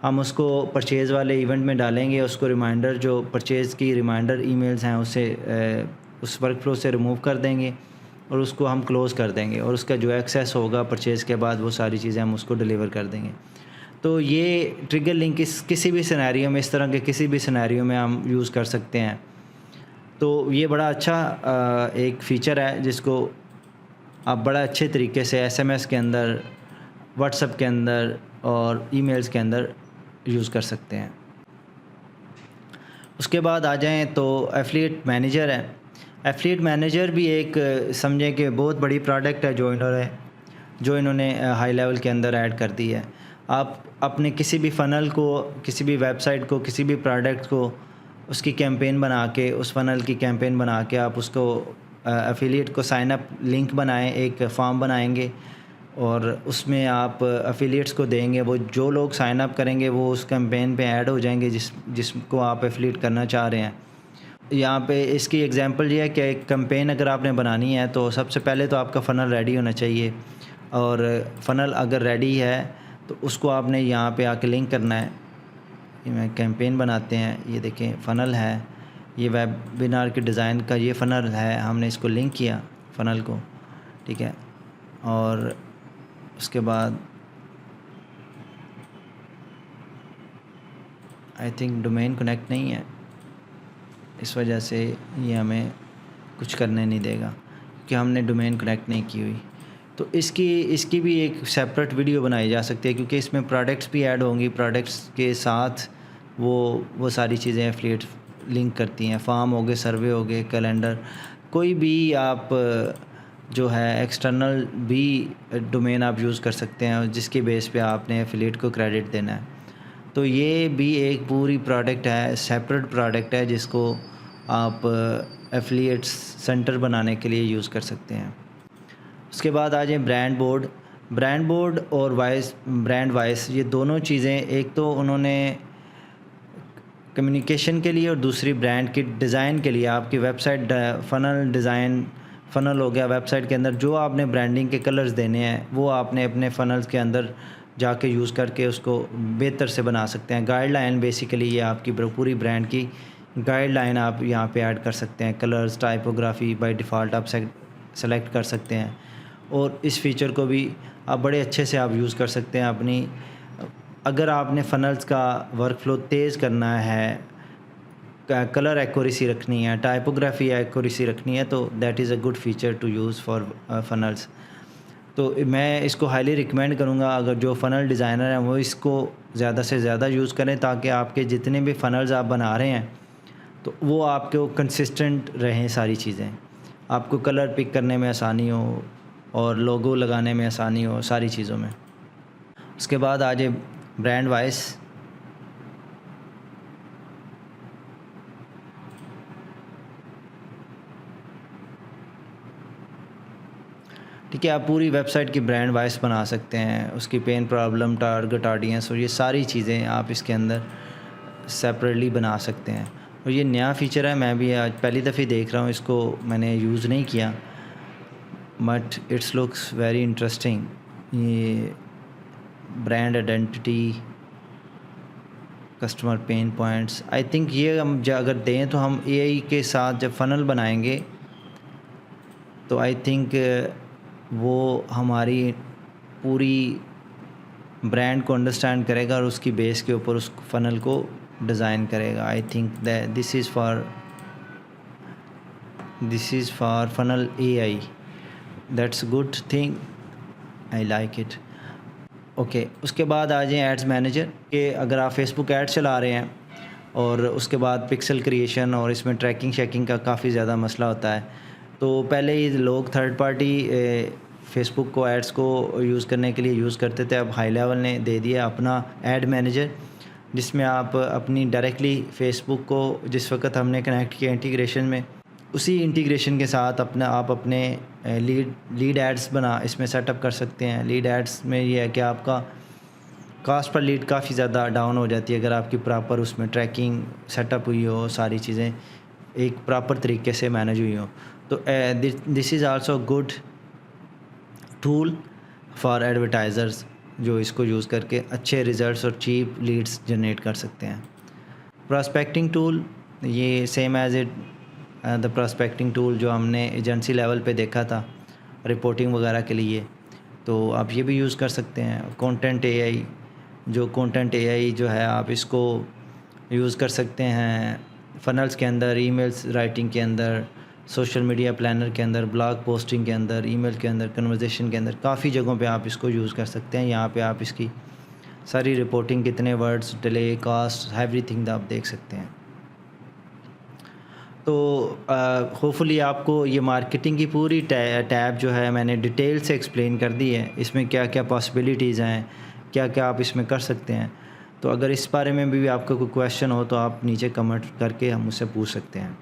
हम उसको परचेज़ वाले इवेंट में डालेंगे। उसको रिमाइंडर जो परचेज़ की रिमाइंडर ईमेल्स हैं उसे उस वर्क फ्लो से रिमूव कर देंगे और उसको हम क्लोज़ कर देंगे और उसका जो एक्सेस होगा परचेज़ के बाद वो सारी चीज़ें हम उसको डिलीवर कर देंगे। तो ये ट्रिगर लिंक किसी भी सिनेरियो में, इस तरह के किसी भी सिनेरियो में हम यूज़ कर सकते हैं। तो ये बड़ा अच्छा एक फ़ीचर है जिसको आप बड़ा अच्छे तरीके से एसएमएस के अंदर, व्हाट्सएप के अंदर और ईमेल्स के अंदर यूज़ कर सकते हैं। उसके बाद आ जाएं तो एफिलिएट मैनेजर है। एफिलिएट मैनेजर भी एक समझें कि बहुत बड़ी प्रोडक्ट है जो इन्होंने हाई लेवल के अंदर ऐड कर दी है। आप अपने किसी भी फ़नल को, किसी भी वेबसाइट को, किसी भी प्रोडक्ट को उसकी कैंपेन बना के, उस फ़नल की कैंपेन बना के आप उसको एफ़िलिएट को साइन अप लिंक बनाएँ, एक फ़ॉर्म बनाएँगे और उसमें आप एफ़िलिएट्स को देंगे। वो जो लोग साइन अप करेंगे वो उस कैंपेन पे ऐड हो जाएंगे जिसको आप एफ़िलिएट करना चाह रहे हैं। यहाँ पे इसकी एग्जांपल ये है कि एक कैंपेन अगर आपने बनानी है तो सबसे पहले तो आपका फ़नल रेडी होना चाहिए, और फ़नल अगर रेडी है तो उसको आपने यहाँ पे आके लिंक करना है। ये मैं कैंपेन बनाते हैं, ये देखें फ़नल है, ये वेबिनार के डिज़ाइन का ये फ़नल है, हमने इसको लिंक किया फ़नल को, ठीक है। और उसके बाद आई थिंक डोमेन कनेक्ट नहीं है, इस वजह से ये हमें कुछ करने नहीं देगा कि हमने डोमेन कनेक्ट नहीं की हुई। तो इसकी भी एक सेपरेट वीडियो बनाई जा सकती है, क्योंकि इसमें प्रोडक्ट्स भी ऐड होंगी, प्रोडक्ट्स के साथ वो सारी चीज़ें एफिलिएट लिंक करती हैं। फॉर्म हो गए, सर्वे हो गए, कैलेंडर, कोई भी आप जो है एक्सटर्नल भी डोमेन आप यूज़ कर सकते हैं जिसके बेस पे आपने एफिलिएट को क्रेडिट देना है। तो ये भी एक पूरी प्रोडक्ट है, सेपरेट प्रोडक्ट है जिसको आप एफिलिएट्स सेंटर बनाने के लिए यूज़ कर सकते हैं। उसके बाद आ जाए ब्रांड बोर्ड और ब्रांड वॉइस, ये दोनों चीज़ें, एक तो उन्होंने कम्युनिकेशन के लिए और दूसरी ब्रांड के डिज़ाइन के लिए आपकी वेबसाइट फ़नल डिज़ाइन, फ़नल हो गया, वेबसाइट के अंदर जो आपने ब्रांडिंग के कलर्स देने हैं वो आपने अपने फ़नल्स के अंदर जाके यूज़ करके उसको बेहतर से बना सकते हैं। गाइडलाइन बेसिकली ये आपकी पूरी ब्रांड की गाइडलाइन आप यहाँ पे ऐड कर सकते हैं। कलर्स, टाइपोग्राफी बाय डिफ़ॉल्ट आप सेलेक्ट कर सकते हैं, और इस फीचर को भी आप बड़े अच्छे से आप यूज़ कर सकते हैं अपनी, अगर आपने फ़नल्स का वर्कफ़्लो तेज़ करना है, कलर एक्यूरेसी रखनी है, टाइपोग्राफी एक्यूरेसी रखनी है, तो that is a good feature to use for funnels. तो मैं इसको हाईली रिकमेंड करूँगा, अगर जो फ़नल डिज़ाइनर हैं वो इसको ज़्यादा से ज़्यादा यूज़ करें, ताकि आपके जितने भी फ़नल्स आप बना रहे हैं तो वो आपको कंसिस्टेंट रहें सारी चीज़ें, आपको कलर पिक करने में आसानी हो और लोगो लगाने में आसानी हो, सारी चीज़ों में। उसके बाद आ जाए ब्रांड वॉइस। ठीक है, आप पूरी वेबसाइट की ब्रांड वॉइस बना सकते हैं, उसकी पेन प्रॉब्लम, टारगेट ऑडियंस और ये सारी चीज़ें आप इसके अंदर सेपरेटली बना सकते हैं। और ये नया फ़ीचर है, मैं भी आज पहली दफ़े देख रहा हूँ, इसको मैंने यूज़ नहीं किया, but it's looks very interesting. ये brand identity, customer pain points, I think ये हम अगर दें तो हम एआई के साथ जब फ़नल बनाएंगे तो आई थिंक वो हमारी पूरी ब्रांड को अंडरस्टैंड करेगा और उसकी बेस के ऊपर उस फ़नल को डिज़ाइन करेगा। I think that this is for funnel AI, that's good thing, I like it. Okay, उसके बाद आ जाएँ एड्स मैनेजर के, अगर आप फेसबुक एड चला रहे हैं और उसके बाद पिक्सल क्रिएशन और इसमें ट्रैकिंग शैकिंग का काफ़ी ज़्यादा मसला होता है, तो पहले ही लोग थर्ड पार्टी फेसबुक को एड्स को यूज़ करने के लिए यूज़ करते थे। अब हाई लेवल ने दे दिया अपना एड मैनेजर, जिसमें आप अपनी डायरेक्टली फेसबुक को जिस वक्त हमने कनेक्ट किया इंटीग्रेशन में, उसी इंटीग्रेशन के साथ आप अपने लीड एड्स इसमें सेटअप कर सकते हैं। लीड एड्स में ये है कि आपका कास्ट पर लीड काफ़ी ज़्यादा डाउन हो जाती है अगर आपकी प्रॉपर उसमें ट्रैकिंग सेटअप हुई हो, सारी चीज़ें एक प्रॉपर तरीके से मैनेज हुई हो। तो this is also good tool for advertisers, जो इसको यूज़ करके अच्छे रिज़ल्ट्स और चीप लीड्स जनरेट कर सकते हैं। प्रॉस्पेक्टिंग टूल, ये same as it the prospecting tool जो हमने एजेंसी लेवल पे देखा था रिपोर्टिंग वगैरह के लिए, तो आप ये भी यूज़ कर सकते हैं। कंटेंट एआई जो है, आप इसको यूज़ कर सकते हैं फ़नल्स के अंदर, ईमेल्स राइटिंग के अंदर, सोशल मीडिया प्लानर के अंदर, ब्लॉग पोस्टिंग के अंदर, ईमेल के अंदर, कन्वर्सेशन के अंदर, काफ़ी जगहों पे आप इसको यूज़ कर सकते हैं। यहाँ पे आप इसकी सारी रिपोर्टिंग, कितने वर्ड्स, डिले, कास्ट, एवरीथिंग आप देख सकते हैं। तो होपफुली आपको ये मार्केटिंग की पूरी टैब जो है मैंने डिटेल से एक्सप्लेन कर दी है, इसमें क्या क्या पॉसिबिलिटीज़ हैं, क्या क्या आप इसमें कर सकते हैं। तो अगर इस बारे में भी आपका कोई क्वेश्चन हो तो आप नीचे कमेंट करके हम मुझसे पूछ सकते हैं।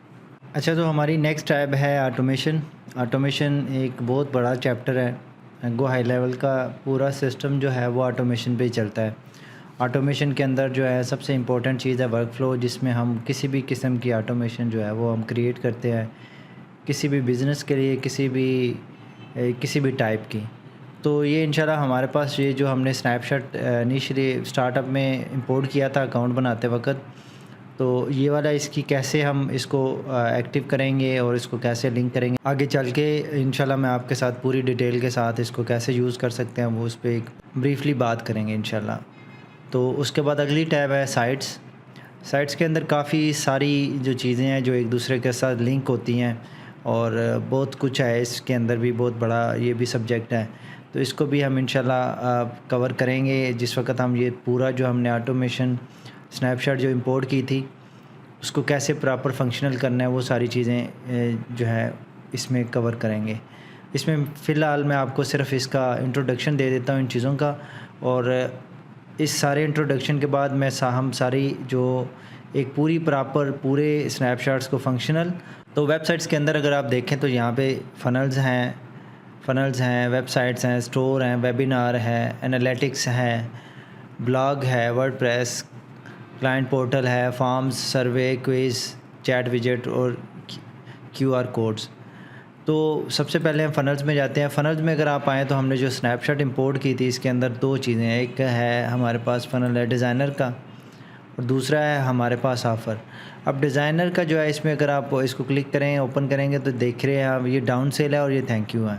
अच्छा, तो हमारी नेक्स्ट टैब है ऑटोमेशन। ऑटोमेशन एक बहुत बड़ा चैप्टर है। गो हाई लेवल का पूरा सिस्टम जो है वो ऑटोमेशन पे ही चलता है। ऑटोमेशन के अंदर जो है सबसे इम्पोर्टेंट चीज़ है वर्क फ़्लो, जिसमें हम किसी भी किस्म की ऑटोमेशन जो है वो हम क्रिएट करते हैं, किसी भी बिज़नेस के लिए, किसी भी टाइप की। तो ये इंशाल्लाह हमारे पास ये जो हमने स्नैपशॉट इनिशियली स्टार्टअप में इंपोर्ट किया था अकाउंट बनाते वक़्त, तो ये वाला इसकी कैसे हम इसको एक्टिव करेंगे और इसको कैसे लिंक करेंगे आगे चल के, इंशाल्लाह मैं आपके साथ पूरी डिटेल के साथ इसको कैसे यूज़ कर सकते हैं वो उस पर एक ब्रीफली बात करेंगे इंशाल्लाह। तो उसके बाद अगली टैब है साइट्स। साइट्स के अंदर काफ़ी सारी जो चीज़ें हैं जो एक दूसरे के साथ लिंक होती हैं और बहुत कुछ है इसके अंदर भी, बहुत बड़ा ये भी सब्जेक्ट है। तो इसको भी हम इंशाल्लाह कवर करेंगे जिस वक्त हम ये पूरा जो हमने ऑटोमेशन स्नैपशॉट जो इंपोर्ट की थी उसको कैसे प्रॉपर फंक्शनल करना है, वो सारी चीज़ें जो है इसमें कवर करेंगे। इसमें फ़िलहाल मैं आपको सिर्फ इसका इंट्रोडक्शन दे देता हूँ इन चीज़ों का, और इस सारे इंट्रोडक्शन के बाद हम सारी जो एक पूरे स्नैपशॉट्स को फंक्शनल। तो वेबसाइट्स के अंदर अगर आप देखें तो यहाँ पे फ़नल्स हैं, वेबसाइट्स हैं, स्टोर हैं, वेबिनार है, एनालिटिक्स है, ब्लॉग है, वर्डप्रेस, क्लाइंट पोर्टल है, फॉर्म्स, सर्वे, क्विज़, चैट विजेट और QR कोड्स। तो सबसे पहले हम फ़नल्स में जाते हैं। फ़नल्स में अगर आप आएँ तो हमने जो स्नैपशॉट इंपोर्ट की थी इसके अंदर दो चीज़ें हैं। एक है हमारे पास फ़नल है डिज़ाइनर का और दूसरा है हमारे पास ऑफ़र। अब डिज़ाइनर का जो है इसमें अगर आप इसको क्लिक करें, ओपन करेंगे तो देख रहे हैं आप ये डाउन सेल है और ये थैंक यू है।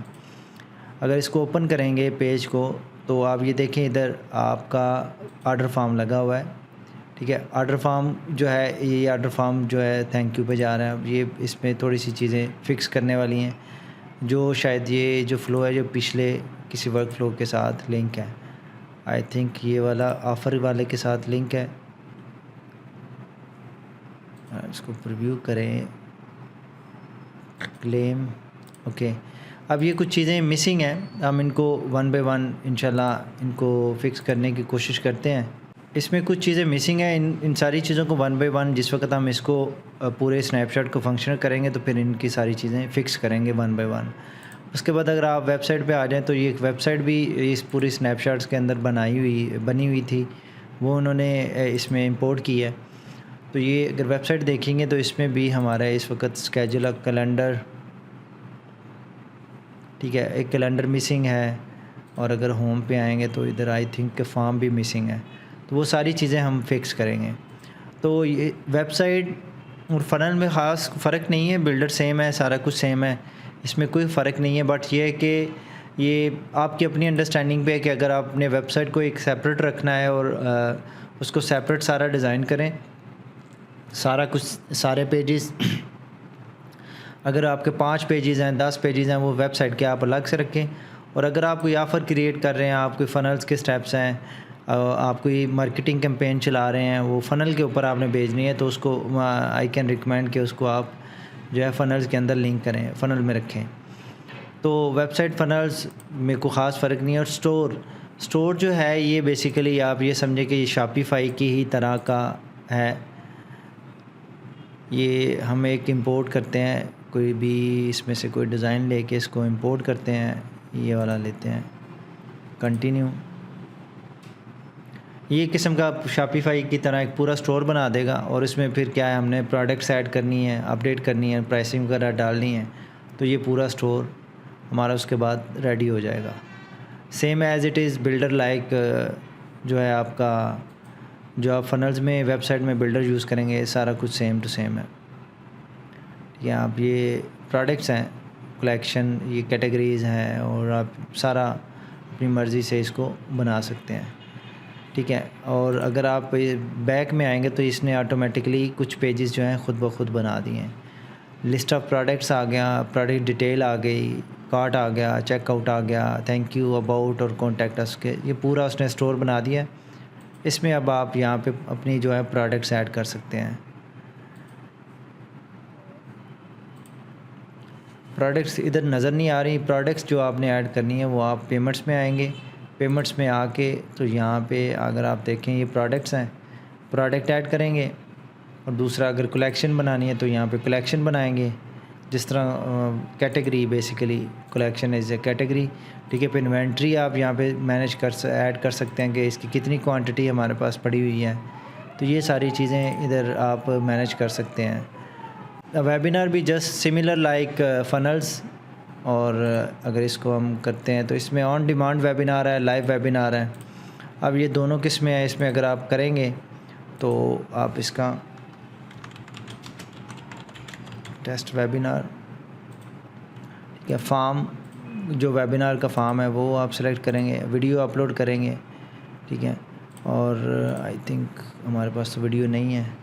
अगर इसको ओपन करेंगे पेज को तो आप ये देखें इधर आपका ऑर्डर फॉर्म लगा हुआ है, ठीक है। ऑर्डर फॉर्म जो है ये ऑर्डर फॉर्म जो है थैंक यू पे जा रहा है। अब ये इसमें थोड़ी सी चीज़ें फ़िक्स करने वाली हैं, जो शायद ये जो फ़्लो है जो पिछले किसी वर्क फ़्लो के साथ लिंक है। आई थिंक ये वाला ऑफ़र वाले के साथ लिंक है। इसको प्रीव्यू करें, क्लेम, ओके। अब ये कुछ चीज़ें मिसिंग हैं, हम इनको वन बाय वन इंशाल्लाह इनको फ़िक्स करने की कोशिश करते हैं। इसमें कुछ चीज़ें मिसिंग हैं, इन सारी चीज़ों को वन बाय वन जिस वक्त हम इसको पूरे स्नैपशॉट को फंक्शनल करेंगे तो फिर इनकी सारी चीज़ें फ़िक्स करेंगे वन बाय वन। उसके बाद अगर आप वेबसाइट पे आ जाएँ तो ये एक वेबसाइट भी इस पूरी स्नैपशॉट्स के अंदर बनी हुई थी, वो उन्होंने इसमें इंपोर्ट की है। तो ये अगर वेबसाइट देखेंगे तो इसमें भी हमारा इस वक्त स्केड्यूल कैलेंडर, ठीक है, एक कैलेंडर मिसिंग है। और अगर होम पे आएंगे तो इधर आई थिंक के फॉर्म भी मिसिंग है। तो वो सारी चीज़ें हम फिक्स करेंगे। तो ये वेबसाइट और फ़नल में ख़ास फ़र्क नहीं है, बिल्डर सेम है, सारा कुछ सेम है, इसमें कोई फ़र्क नहीं है। बट ये है कि ये आपकी अपनी अंडरस्टैंडिंग पे है कि अगर आपने वेबसाइट को एक सेपरेट रखना है और उसको सेपरेट सारा डिज़ाइन करें, सारा कुछ सारे पेजेस अगर आपके 5 पेजेस हैं, 10 पेजेस हैं, वो वेबसाइट के आप अलग से रखें। और अगर आप कोई ऑफ़र क्रिएट कर रहे हैं, आप कोई फ़नल्स के स्टेप्स हैं, आप कोई मार्केटिंग कैंपेन चला रहे हैं, वो फ़नल के ऊपर आपने भेजनी है तो उसको आई कैन रिकमेंड कि उसको आप जो है फ़नल्स के अंदर लिंक करें, फ़नल में रखें। तो वेबसाइट फ़नल्स में कोई ख़ास फ़र्क नहीं है। और स्टोर जो है ये बेसिकली आप ये समझें कि ये शॉपिफ़ाई की ही तरह का है। ये हम एक इंपोर्ट करते हैं, कोई भी इसमें से कोई डिज़ाइन लेके इसको इंपोर्ट करते हैं, ये वाला लेते हैं, कंटिन्यू। ये किस्म का शॉपिफ़ाई की तरह एक पूरा स्टोर बना देगा और इसमें फिर क्या है, हमने प्रोडक्ट्स ऐड करनी है, अपडेट करनी है, प्राइसिंग वगैरह डालनी है, तो ये पूरा स्टोर हमारा उसके बाद रेडी हो जाएगा। Same as it is builder like जो है आपका, जो आप फ़नल्स में वेबसाइट में बिल्डर यूज़ करेंगे, सारा कुछ सेम टू सेम है। ठीक है, आप ये प्रोडक्ट्स हैं, कलेक्शन, ये कैटेगरीज़ हैं और आप सारा अपनी मर्ज़ी से इसको बना सकते हैं। ठीक है, और अगर आप बैक में आएंगे तो इसने ऑटोमेटिकली कुछ पेजेस जो हैं ख़ुद ब खुद बना दिए हैं। लिस्ट ऑफ प्रोडक्ट्स आ गया, प्रोडक्ट डिटेल आ गई, कार्ट आ गया, चेकआउट आ गया, थैंक यू, अबाउट और कॉन्टैक्ट अस के, ये पूरा उसने स्टोर बना दिया। इसमें अब आप यहाँ पे अपनी जो है प्रोडक्ट्स ऐड कर सकते हैं। प्रोडक्ट्स इधर नज़र नहीं आ रही, प्रोडक्ट्स जो आपने ऐड करनी है वो आप पेमेंट्स में आएंगे, पेमेंट्स में आके तो यहाँ पे अगर आप देखें ये प्रोडक्ट्स हैं, प्रोडक्ट ऐड करेंगे। और दूसरा अगर कलेक्शन बनानी है तो यहाँ पे कलेक्शन बनाएंगे। जिस तरह category, basically collection is A category, ठीक है। फिर इन्वेंट्री आप यहाँ पे मैनेज ऐड कर सकते हैं कि इसकी कितनी क्वांटिटी हमारे पास पड़ी हुई है। तो ये सारी चीज़ें इधर आप मैनेज कर सकते हैं। वेबिनार भी जस्ट सिमिलर लाइक फनल्स। और अगर इसको हम करते हैं तो इसमें ऑन डिमांड वेबिनार है, लाइव वेबिनार है। अब ये दोनों किस्में हैं। इसमें अगर आप करेंगे तो आप इसका टेस्ट वेबिनार, ठीक है, फॉर्म, जो वेबिनार का फॉर्म है वो आप सेलेक्ट करेंगे, वीडियो अपलोड करेंगे, ठीक है। और आई थिंक हमारे पास तो वीडियो नहीं है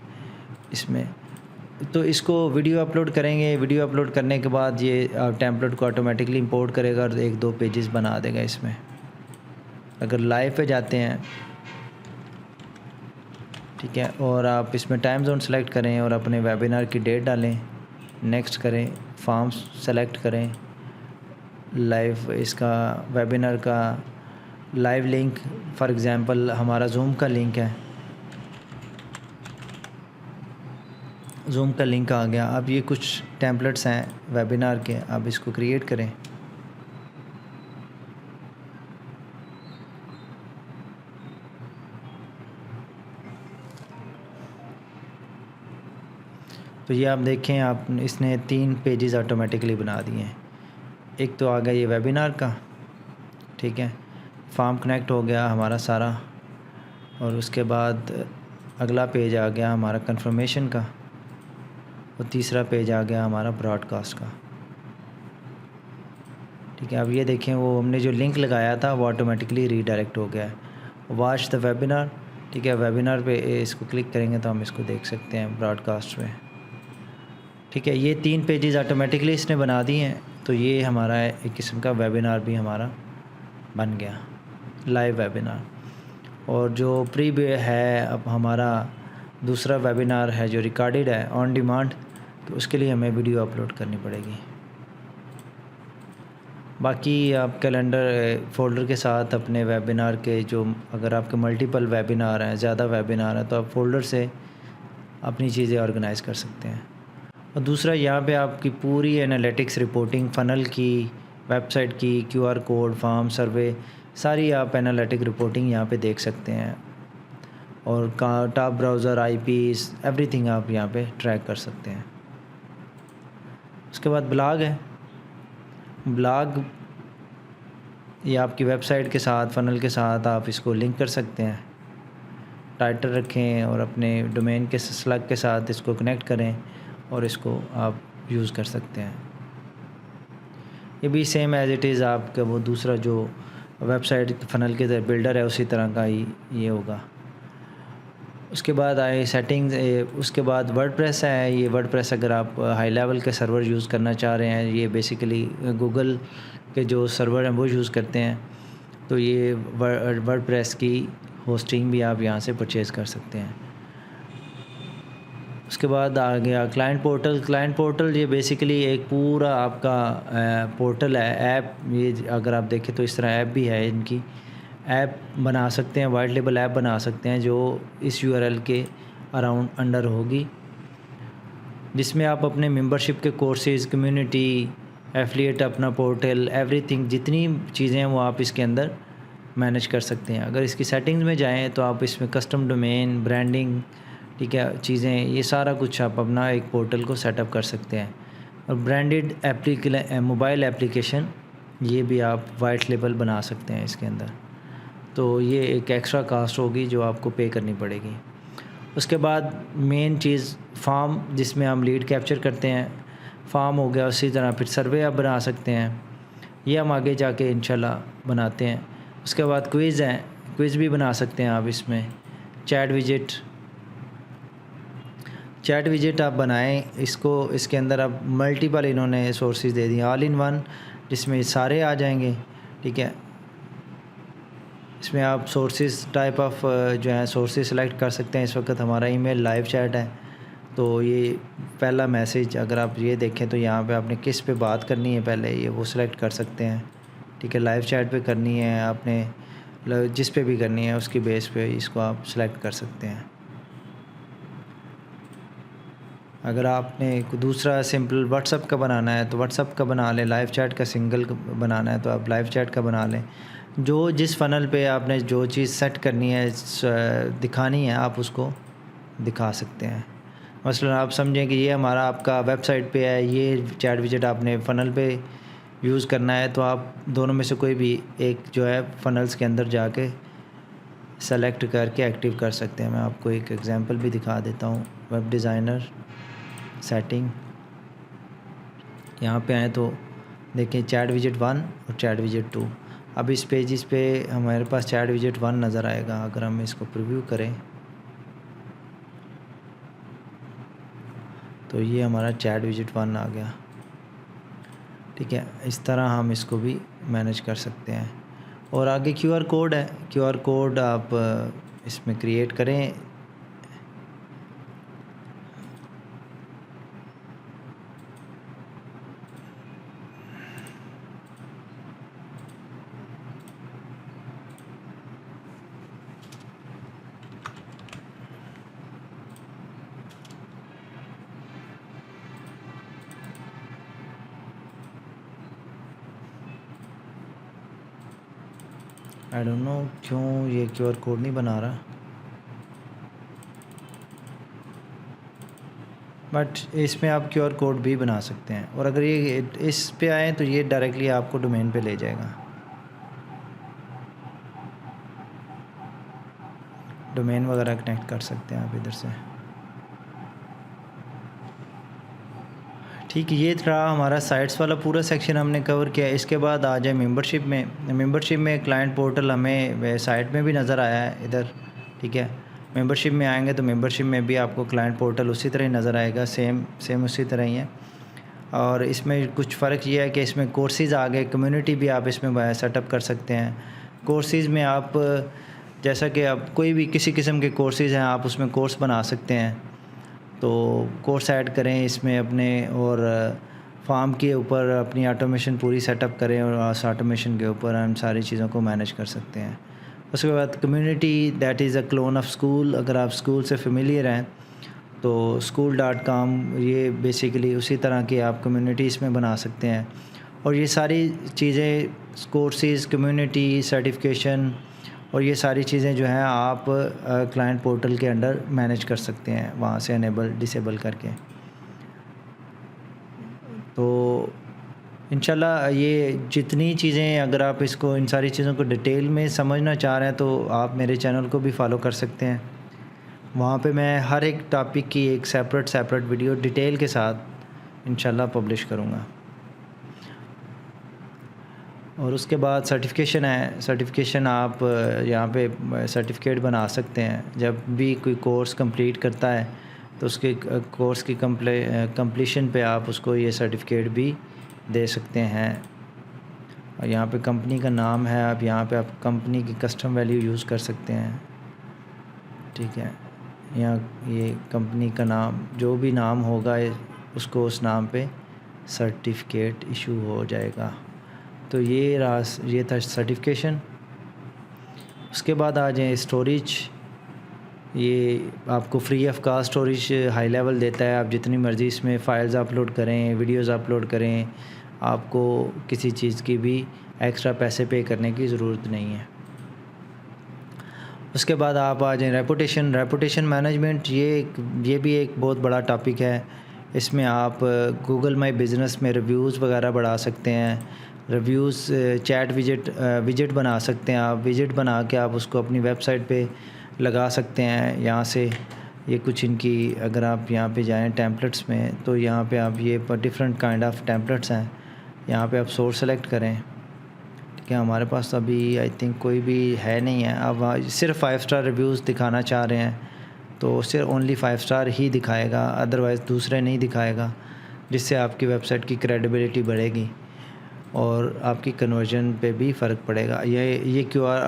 इसमें, तो इसको वीडियो अपलोड करेंगे। वीडियो अपलोड करने के बाद ये टेम्पलेट को ऑटोमेटिकली इंपोर्ट करेगा और 1-2 पेजेस बना देगा इसमें। अगर लाइव पे जाते हैं, ठीक है, और आप इसमें टाइम जोन सेलेक्ट करें और अपने वेबिनार की डेट डालें, नेक्स्ट करें, फॉर्म सेलेक्ट करें, लाइव इसका वेबिनार का लाइव लिंक, फॉर एग्ज़ाम्पल हमारा जूम का लिंक है, जूम का लिंक आ गया। अब ये कुछ टेम्पलेट्स हैं वेबिनार के, आप इसको क्रिएट करें। तो ये आप देखें, आप इसने 3 पेजेस ऑटोमेटिकली बना दिए हैं। एक तो आ गया ये वेबिनार का, ठीक है, फॉर्म कनेक्ट हो गया हमारा सारा। और उसके बाद अगला पेज आ गया हमारा कंफर्मेशन का, और तीसरा पेज आ गया हमारा ब्रॉडकास्ट का, ठीक है। अब ये देखें, वो हमने जो लिंक लगाया था वो ऑटोमेटिकली रीडायरेक्ट हो गया है। वॉच द वेबिनार, ठीक है, वेबिनार पे इसको क्लिक करेंगे तो हम इसको देख सकते हैं ब्रॉडकास्ट में, ठीक है। ये 3 पेजेस ऑटोमेटिकली इसने बना दिए हैं। तो ये हमारा एक किस्म का वेबिनार भी हमारा बन गया, लाइव वेबिनार। और जो प्री है, अब हमारा दूसरा वेबिनार है जो रिकॉर्डेड है ऑन डिमांड, तो उसके लिए हमें वीडियो अपलोड करनी पड़ेगी। बाकी आप कैलेंडर फ़ोल्डर के साथ अपने वेबिनार के जो, अगर आपके मल्टीपल वेबिनार हैं, ज़्यादा वेबिनार हैं, तो आप फ़ोल्डर से अपनी चीज़ें ऑर्गेनाइज़ कर सकते हैं। और दूसरा यहाँ पे आपकी पूरी एनालिटिक्स रिपोर्टिंग, फ़नल की, वेबसाइट की, QR कोड, फॉर्म, सर्वे, सारी आप एनालिटिक रिपोर्टिंग यहाँ पे देख सकते हैं। और टॉप ब्राउज़र, IPs, एवरीथिंग आप यहाँ पे ट्रैक कर सकते हैं। उसके बाद ब्लॉग है। ब्लॉग ये आपकी वेबसाइट के साथ, फ़नल के साथ आप इसको लिंक कर सकते हैं। टाइटल रखें और अपने डोमेन के स्लग के साथ इसको कनेक्ट करें और इसको आप यूज़ कर सकते हैं। ये भी सेम एज़ इट इज़ आपका वो दूसरा जो वेबसाइट फ़नल के बिल्डर है उसी तरह का ही ये होगा। उसके बाद आए सेटिंग्स, उसके बाद वर्डप्रेस है। ये वर्डप्रेस अगर आप हाई लेवल के सर्वर यूज़ करना चाह रहे हैं, ये बेसिकली गूगल के जो सर्वर हैं वो यूज़ करते हैं, तो ये वर्डप्रेस की होस्टिंग भी आप यहाँ से परचेज़ कर सकते हैं। उसके बाद आ गया क्लाइंट पोर्टल। क्लाइंट पोर्टल ये बेसिकली एक पूरा आपका पोर्टल है, ऐप। ये अगर आप देखें तो इस तरह ऐप भी है, इनकी ऐप बना सकते हैं, वाइट लेबल ऐप बना सकते हैं जो इस URL के अराउंड अंडर होगी, जिसमें आप अपने मेंबरशिप के कोर्सेज़, कम्युनिटी, एफिलिएट, अपना पोर्टल, एवरीथिंग, जितनी चीज़ें हैं वो आप इसके अंदर मैनेज कर सकते हैं। अगर इसकी सेटिंग्स में जाएँ तो आप इसमें कस्टम डोमेन, ब्रांडिंग, ठीक है, चीज़ें, ये सारा कुछ आप अपना एक पोर्टल को सेटअप कर सकते हैं। और ब्रांडेड मोबाइल एप्लीकेशन, ये भी आप वाइट लेबल बना सकते हैं इसके अंदर। तो ये एक एक्स्ट्रा कास्ट होगी जो आपको पे करनी पड़ेगी। उसके बाद मेन चीज़ फॉर्म, जिसमें हम लीड कैप्चर करते हैं, फॉर्म हो गया। उसी तरह फिर सर्वे आप बना सकते हैं, ये हम आगे जाके इंशाल्लाह बनाते हैं। उसके बाद क्विज़ हैं, क्विज़ भी बना सकते हैं आप इसमें। चैट विजेट आप बनाएं इसको, इसके अंदर आप मल्टीपल इन्होंने सोर्सेज दे दिए, ऑल इन वन, जिसमें सारे आ जाएंगे, ठीक है। इसमें आप सोर्सेज टाइप ऑफ जो है सोर्सेज सेलेक्ट कर सकते हैं। इस वक्त हमारा ईमेल लाइव चैट है, तो ये पहला मैसेज अगर आप ये देखें तो यहाँ पे आपने किस पे बात करनी है पहले ये वो सिलेक्ट कर सकते हैं, ठीक है। लाइव चैट पे करनी है आपने, जिस पे भी करनी है उसकी बेस पे इसको आप सेलेक्ट कर सकते हैं। अगर आपने दूसरा सिंपल व्हाट्सअप का बनाना है तो व्हाट्सअप का बना लें, लाइव चैट का सिंगल बनाना है तो आप लाइव चैट का बना लें। जो जिस फ़नल पे आपने जो चीज़ सेट करनी है दिखानी है आप उसको दिखा सकते हैं। मसलन आप समझें कि ये हमारा आपका वेबसाइट पे है, ये चैट विजेट आपने फ़नल पे यूज़ करना है, तो आप दोनों में से कोई भी एक जो है फ़नल्स के अंदर जाके सेलेक्ट करके एक्टिव कर सकते हैं। मैं आपको एक एग्ज़ाम्पल भी दिखा देता हूँ। वेब डिज़ाइनर सेटिंग, यहाँ पे आएँ तो देखिए चैट विजेट 1 और चैट विजेट 2। अब इस पेजेस पे हमारे पास चैट विजेट 1 नज़र आएगा। अगर हम इसको प्रीव्यू करें तो ये हमारा चैट विजेट 1 आ गया। ठीक है, इस तरह हम इसको भी मैनेज कर सकते हैं। और आगे क्यूआर कोड है, क्यूआर कोड आप इसमें क्रिएट करें। आई डोंट नो क्यों ये क्यूआर कोड नहीं बना रहा, बट इसमें आप क्यूआर कोड भी बना सकते हैं। और अगर ये इस पे आए तो ये डायरेक्टली आपको डोमेन पे ले जाएगा। डोमेन वगैरह कनेक्ट कर सकते हैं आप इधर से। ठीक है, ये रहा हमारा साइट्स वाला पूरा सेक्शन हमने कवर किया। इसके बाद आ जाए मेंबरशिप में। मेंबरशिप में क्लाइंट पोर्टल हमें साइट में भी नज़र आया है इधर। ठीक है, मेंबरशिप में आएंगे तो मेंबरशिप में भी आपको क्लाइंट पोर्टल उसी तरह ही नज़र आएगा, सेम उसी तरह ही है। और इसमें कुछ फ़र्क ये है कि इसमें कोर्सेज़ आ गए, कम्युनिटी भी आप इसमें सेटअप कर सकते हैं। कोर्सेज़ में आप जैसा कि आप कोई भी किसी किस्म के कोर्सेज़ हैं आप उसमें कोर्स बना सकते हैं। तो कोर्स ऐड करें इसमें अपने, और फार्म के ऊपर अपनी ऑटोमेशन पूरी सेटअप करें और उस ऑटोमेशन के ऊपर हम सारी चीज़ों को मैनेज कर सकते हैं। उसके बाद community, that is a clone of school. अगर आप स्कूल से फेमिलियर हैं तो school.com ये बेसिकली उसी तरह की आप कम्युनिटी इसमें बना सकते हैं। और ये सारी चीज़ें, कोर्सेज़, कम्युनिटी, सर्टिफिकेशन और ये सारी चीज़ें जो हैं आप क्लाइंट पोर्टल के अंडर मैनेज कर सकते हैं वहाँ से इनेबल डिसेबल करके। तो इंशाल्लाह ये जितनी चीज़ें, अगर आप इसको इन सारी चीज़ों को डिटेल में समझना चाह रहे हैं तो आप मेरे चैनल को भी फॉलो कर सकते हैं। वहाँ पे मैं हर एक टॉपिक की एक सेपरेट वीडियो डिटेल के साथ इंशाल्लाह पब्लिश करूँगा। और उसके बाद सर्टिफिकेशन है। सर्टिफिकेशन आप यहाँ पे सर्टिफिकेट बना सकते हैं। जब भी कोई कोर्स कंप्लीट करता है तो उसके कोर्स की कंप्लीशन पे आप उसको ये सर्टिफिकेट भी दे सकते हैं। और यहाँ पे कंपनी का नाम है, आप यहाँ पे आप कंपनी की कस्टम वैल्यू यूज़ कर सकते हैं। ठीक है, यहाँ ये कंपनी का नाम, जो भी नाम होगा उसको उस नाम पे सर्टिफिकेट इशू हो जाएगा। तो ये था सर्टिफिकेशन। उसके बाद आ जाए स्टोरेज। ये आपको free of cost storage high level देता है। आप जितनी मर्ज़ी इसमें फ़ाइल्स अपलोड करें, वीडियोज़ अपलोड करें, आपको किसी चीज़ की भी एक्स्ट्रा पैसे पे करने की ज़रूरत नहीं है। उसके बाद आप आ जाएँ रेपुटेशन मैनेजमेंट। ये भी एक बहुत बड़ा टॉपिक है। इसमें आप गूगल माई बिज़नेस में रिव्यूज़ वगैरह बढ़ा सकते हैं। रिव्यूज़ चैट विजेट बना सकते हैं आप। विजेट बना के आप उसको अपनी वेबसाइट पे लगा सकते हैं। यहाँ से ये कुछ इनकी, अगर आप यहाँ पे जाएँ टेम्पलेट्स में तो यहाँ पे आप ये डिफरेंट काइंड ऑफ टेम्पलेट्स हैं। यहाँ पे आप सोर्स सेलेक्ट करें। ठीक है, हमारे पास अभी आई थिंक कोई भी है नहीं है। अब सिर्फ 5 स्टार रिव्यूज़ दिखाना चाह रहे हैं तो सिर्फ ओनली 5 स्टार ही दिखाएगा, अदरवाइज़ दूसरे नहीं दिखाएगा, जिससे आपकी वेबसाइट की क्रेडिबिलिटी बढ़ेगी और आपकी कन्वर्जन पे भी फ़र्क पड़ेगा। ये QR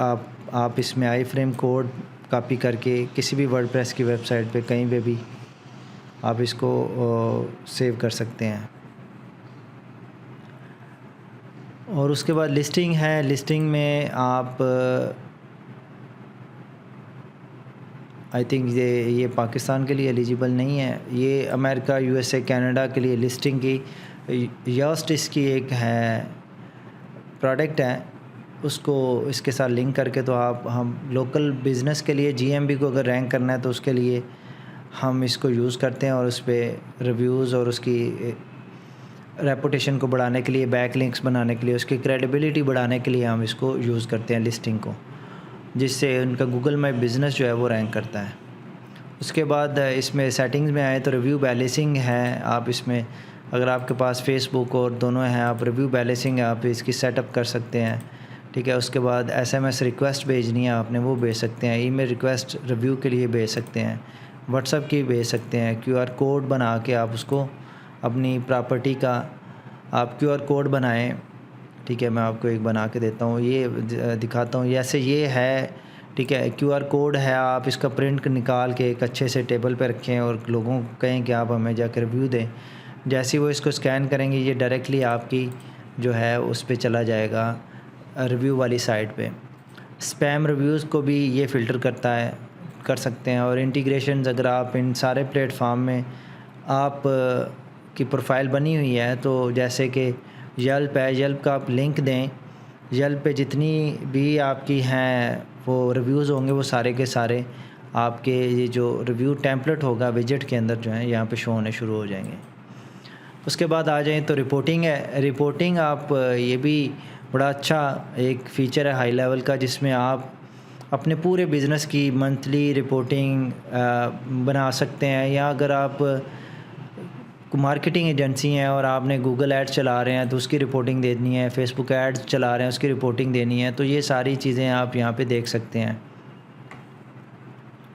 आप इसमें आई फ्रेम कोड कॉपी करके किसी भी वर्डप्रेस की वेबसाइट पे कहीं पे भी आप इसको सेव कर सकते हैं। और उसके बाद लिस्टिंग है। लिस्टिंग में आप आई थिंक ये पाकिस्तान के लिए एलिजिबल नहीं है। ये अमेरिका, यूएसए, कनाडा के लिए लिस्टिंग की योस्ट इसकी एक है प्रोडक्ट है, उसको इसके साथ लिंक करके तो हम लोकल बिज़नेस के लिए जीएमबी को अगर रैंक करना है तो उसके लिए हम इसको यूज़ करते हैं, और उस पर रिव्यूज़ और उसकी रेपुटेशन को बढ़ाने के लिए, बैक लिंक्स बनाने के लिए, उसकी क्रेडिबिलिटी बढ़ाने के लिए हम इसको यूज़ करते हैं लिस्टिंग को, जिससे उनका गूगल माई बिज़नेस जो है वो रैंक करता है। उसके बाद इसमें सेटिंग्स में आए तो रिव्यू बैलेंसिंग है। आप इसमें अगर आपके पास फेसबुक और दोनों हैं, आप रिव्यू बैलेंसिंग आप इसकी सेटअप कर सकते हैं, ठीक है। उसके बाद एसएमएस रिक्वेस्ट भेजनी है आपने, वो भेज सकते हैं। ईमेल रिक्वेस्ट रिव्यू के लिए भेज सकते हैं, व्हाट्सएप की भेज सकते हैं। क्यूआर कोड बना के आप उसको अपनी प्रॉपर्टी का आप क्यूआर कोड बनाएं, ठीक है। मैं आपको एक बना के देता हूँ, ये दिखाता हूँ। जैसे ये है, ठीक है, क्यूआर कोड है, आप इसका प्रिंट निकाल के एक अच्छे से टेबल पे रखें और लोगों को कहें कि आप हमें जाकर रिव्यू दें। जैसे ही वो इसको स्कैन करेंगे, ये डायरेक्टली आपकी जो है उस पे चला जाएगा रिव्यू वाली साइट पे। स्पैम रिव्यूज़ को भी ये फ़िल्टर कर सकते हैं। और इंटीग्रेशंस अगर आप इन सारे प्लेटफॉर्म में आप की प्रोफाइल बनी हुई है, तो जैसे कि येल्प है, येल्प का आप लिंक दें, येल्प पे जितनी भी आपकी हैं वो रिव्यूज़ होंगे, वो सारे के सारे आपके ये जो रिव्यू टेम्पलेट होगा विजेट के अंदर जो है यहाँ पे शो होने शुरू हो जाएंगे। उसके बाद आ जाएँ तो रिपोर्टिंग है। रिपोर्टिंग आप ये भी बड़ा अच्छा एक फ़ीचर है हाई लेवल का, जिसमें आप अपने पूरे बिज़नेस की मंथली रिपोर्टिंग बना सकते हैं। या अगर आप मार्केटिंग एजेंसी हैं और आपने गूगल एड्स चला रहे हैं तो उसकी रिपोर्टिंग देनी है, फेसबुक एड्स चला रहे हैं उसकी रिपोर्टिंग देनी है, तो ये सारी चीज़ें आप यहाँ पे देख सकते हैं।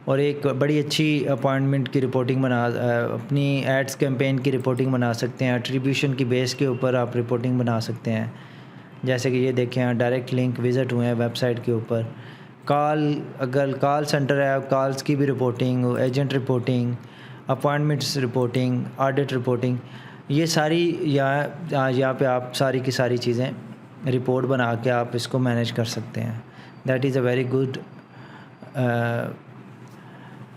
और एक बड़ी अच्छी अपॉइंटमेंट की रिपोर्टिंग अपनी एड्स कैंपेन की रिपोर्टिंग बना सकते हैं। एट्रीब्यूशन की बेस के ऊपर आप रिपोर्टिंग बना सकते हैं। जैसे कि ये देखें, डायरेक्ट लिंक विज़िट हुए हैं वेबसाइट के ऊपर। अगर कॉल सेंटर है, कॉल्स की भी reporting, agent reporting, appointments reporting, audit reporting, ये सारी यहाँ पे आप सारी की सारी चीज़ें रिपोर्ट बना के आप इसको मैनेज कर सकते हैं। That is a very good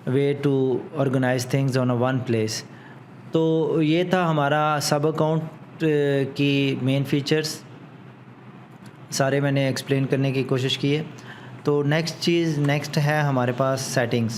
way to organize things on a one place. तो ये था हमारा सब अकाउंट की मेन फीचर्स, सारे मैंने एक्सप्लेन करने की कोशिश की है। तो नेक्स्ट है हमारे पास सेटिंग्स।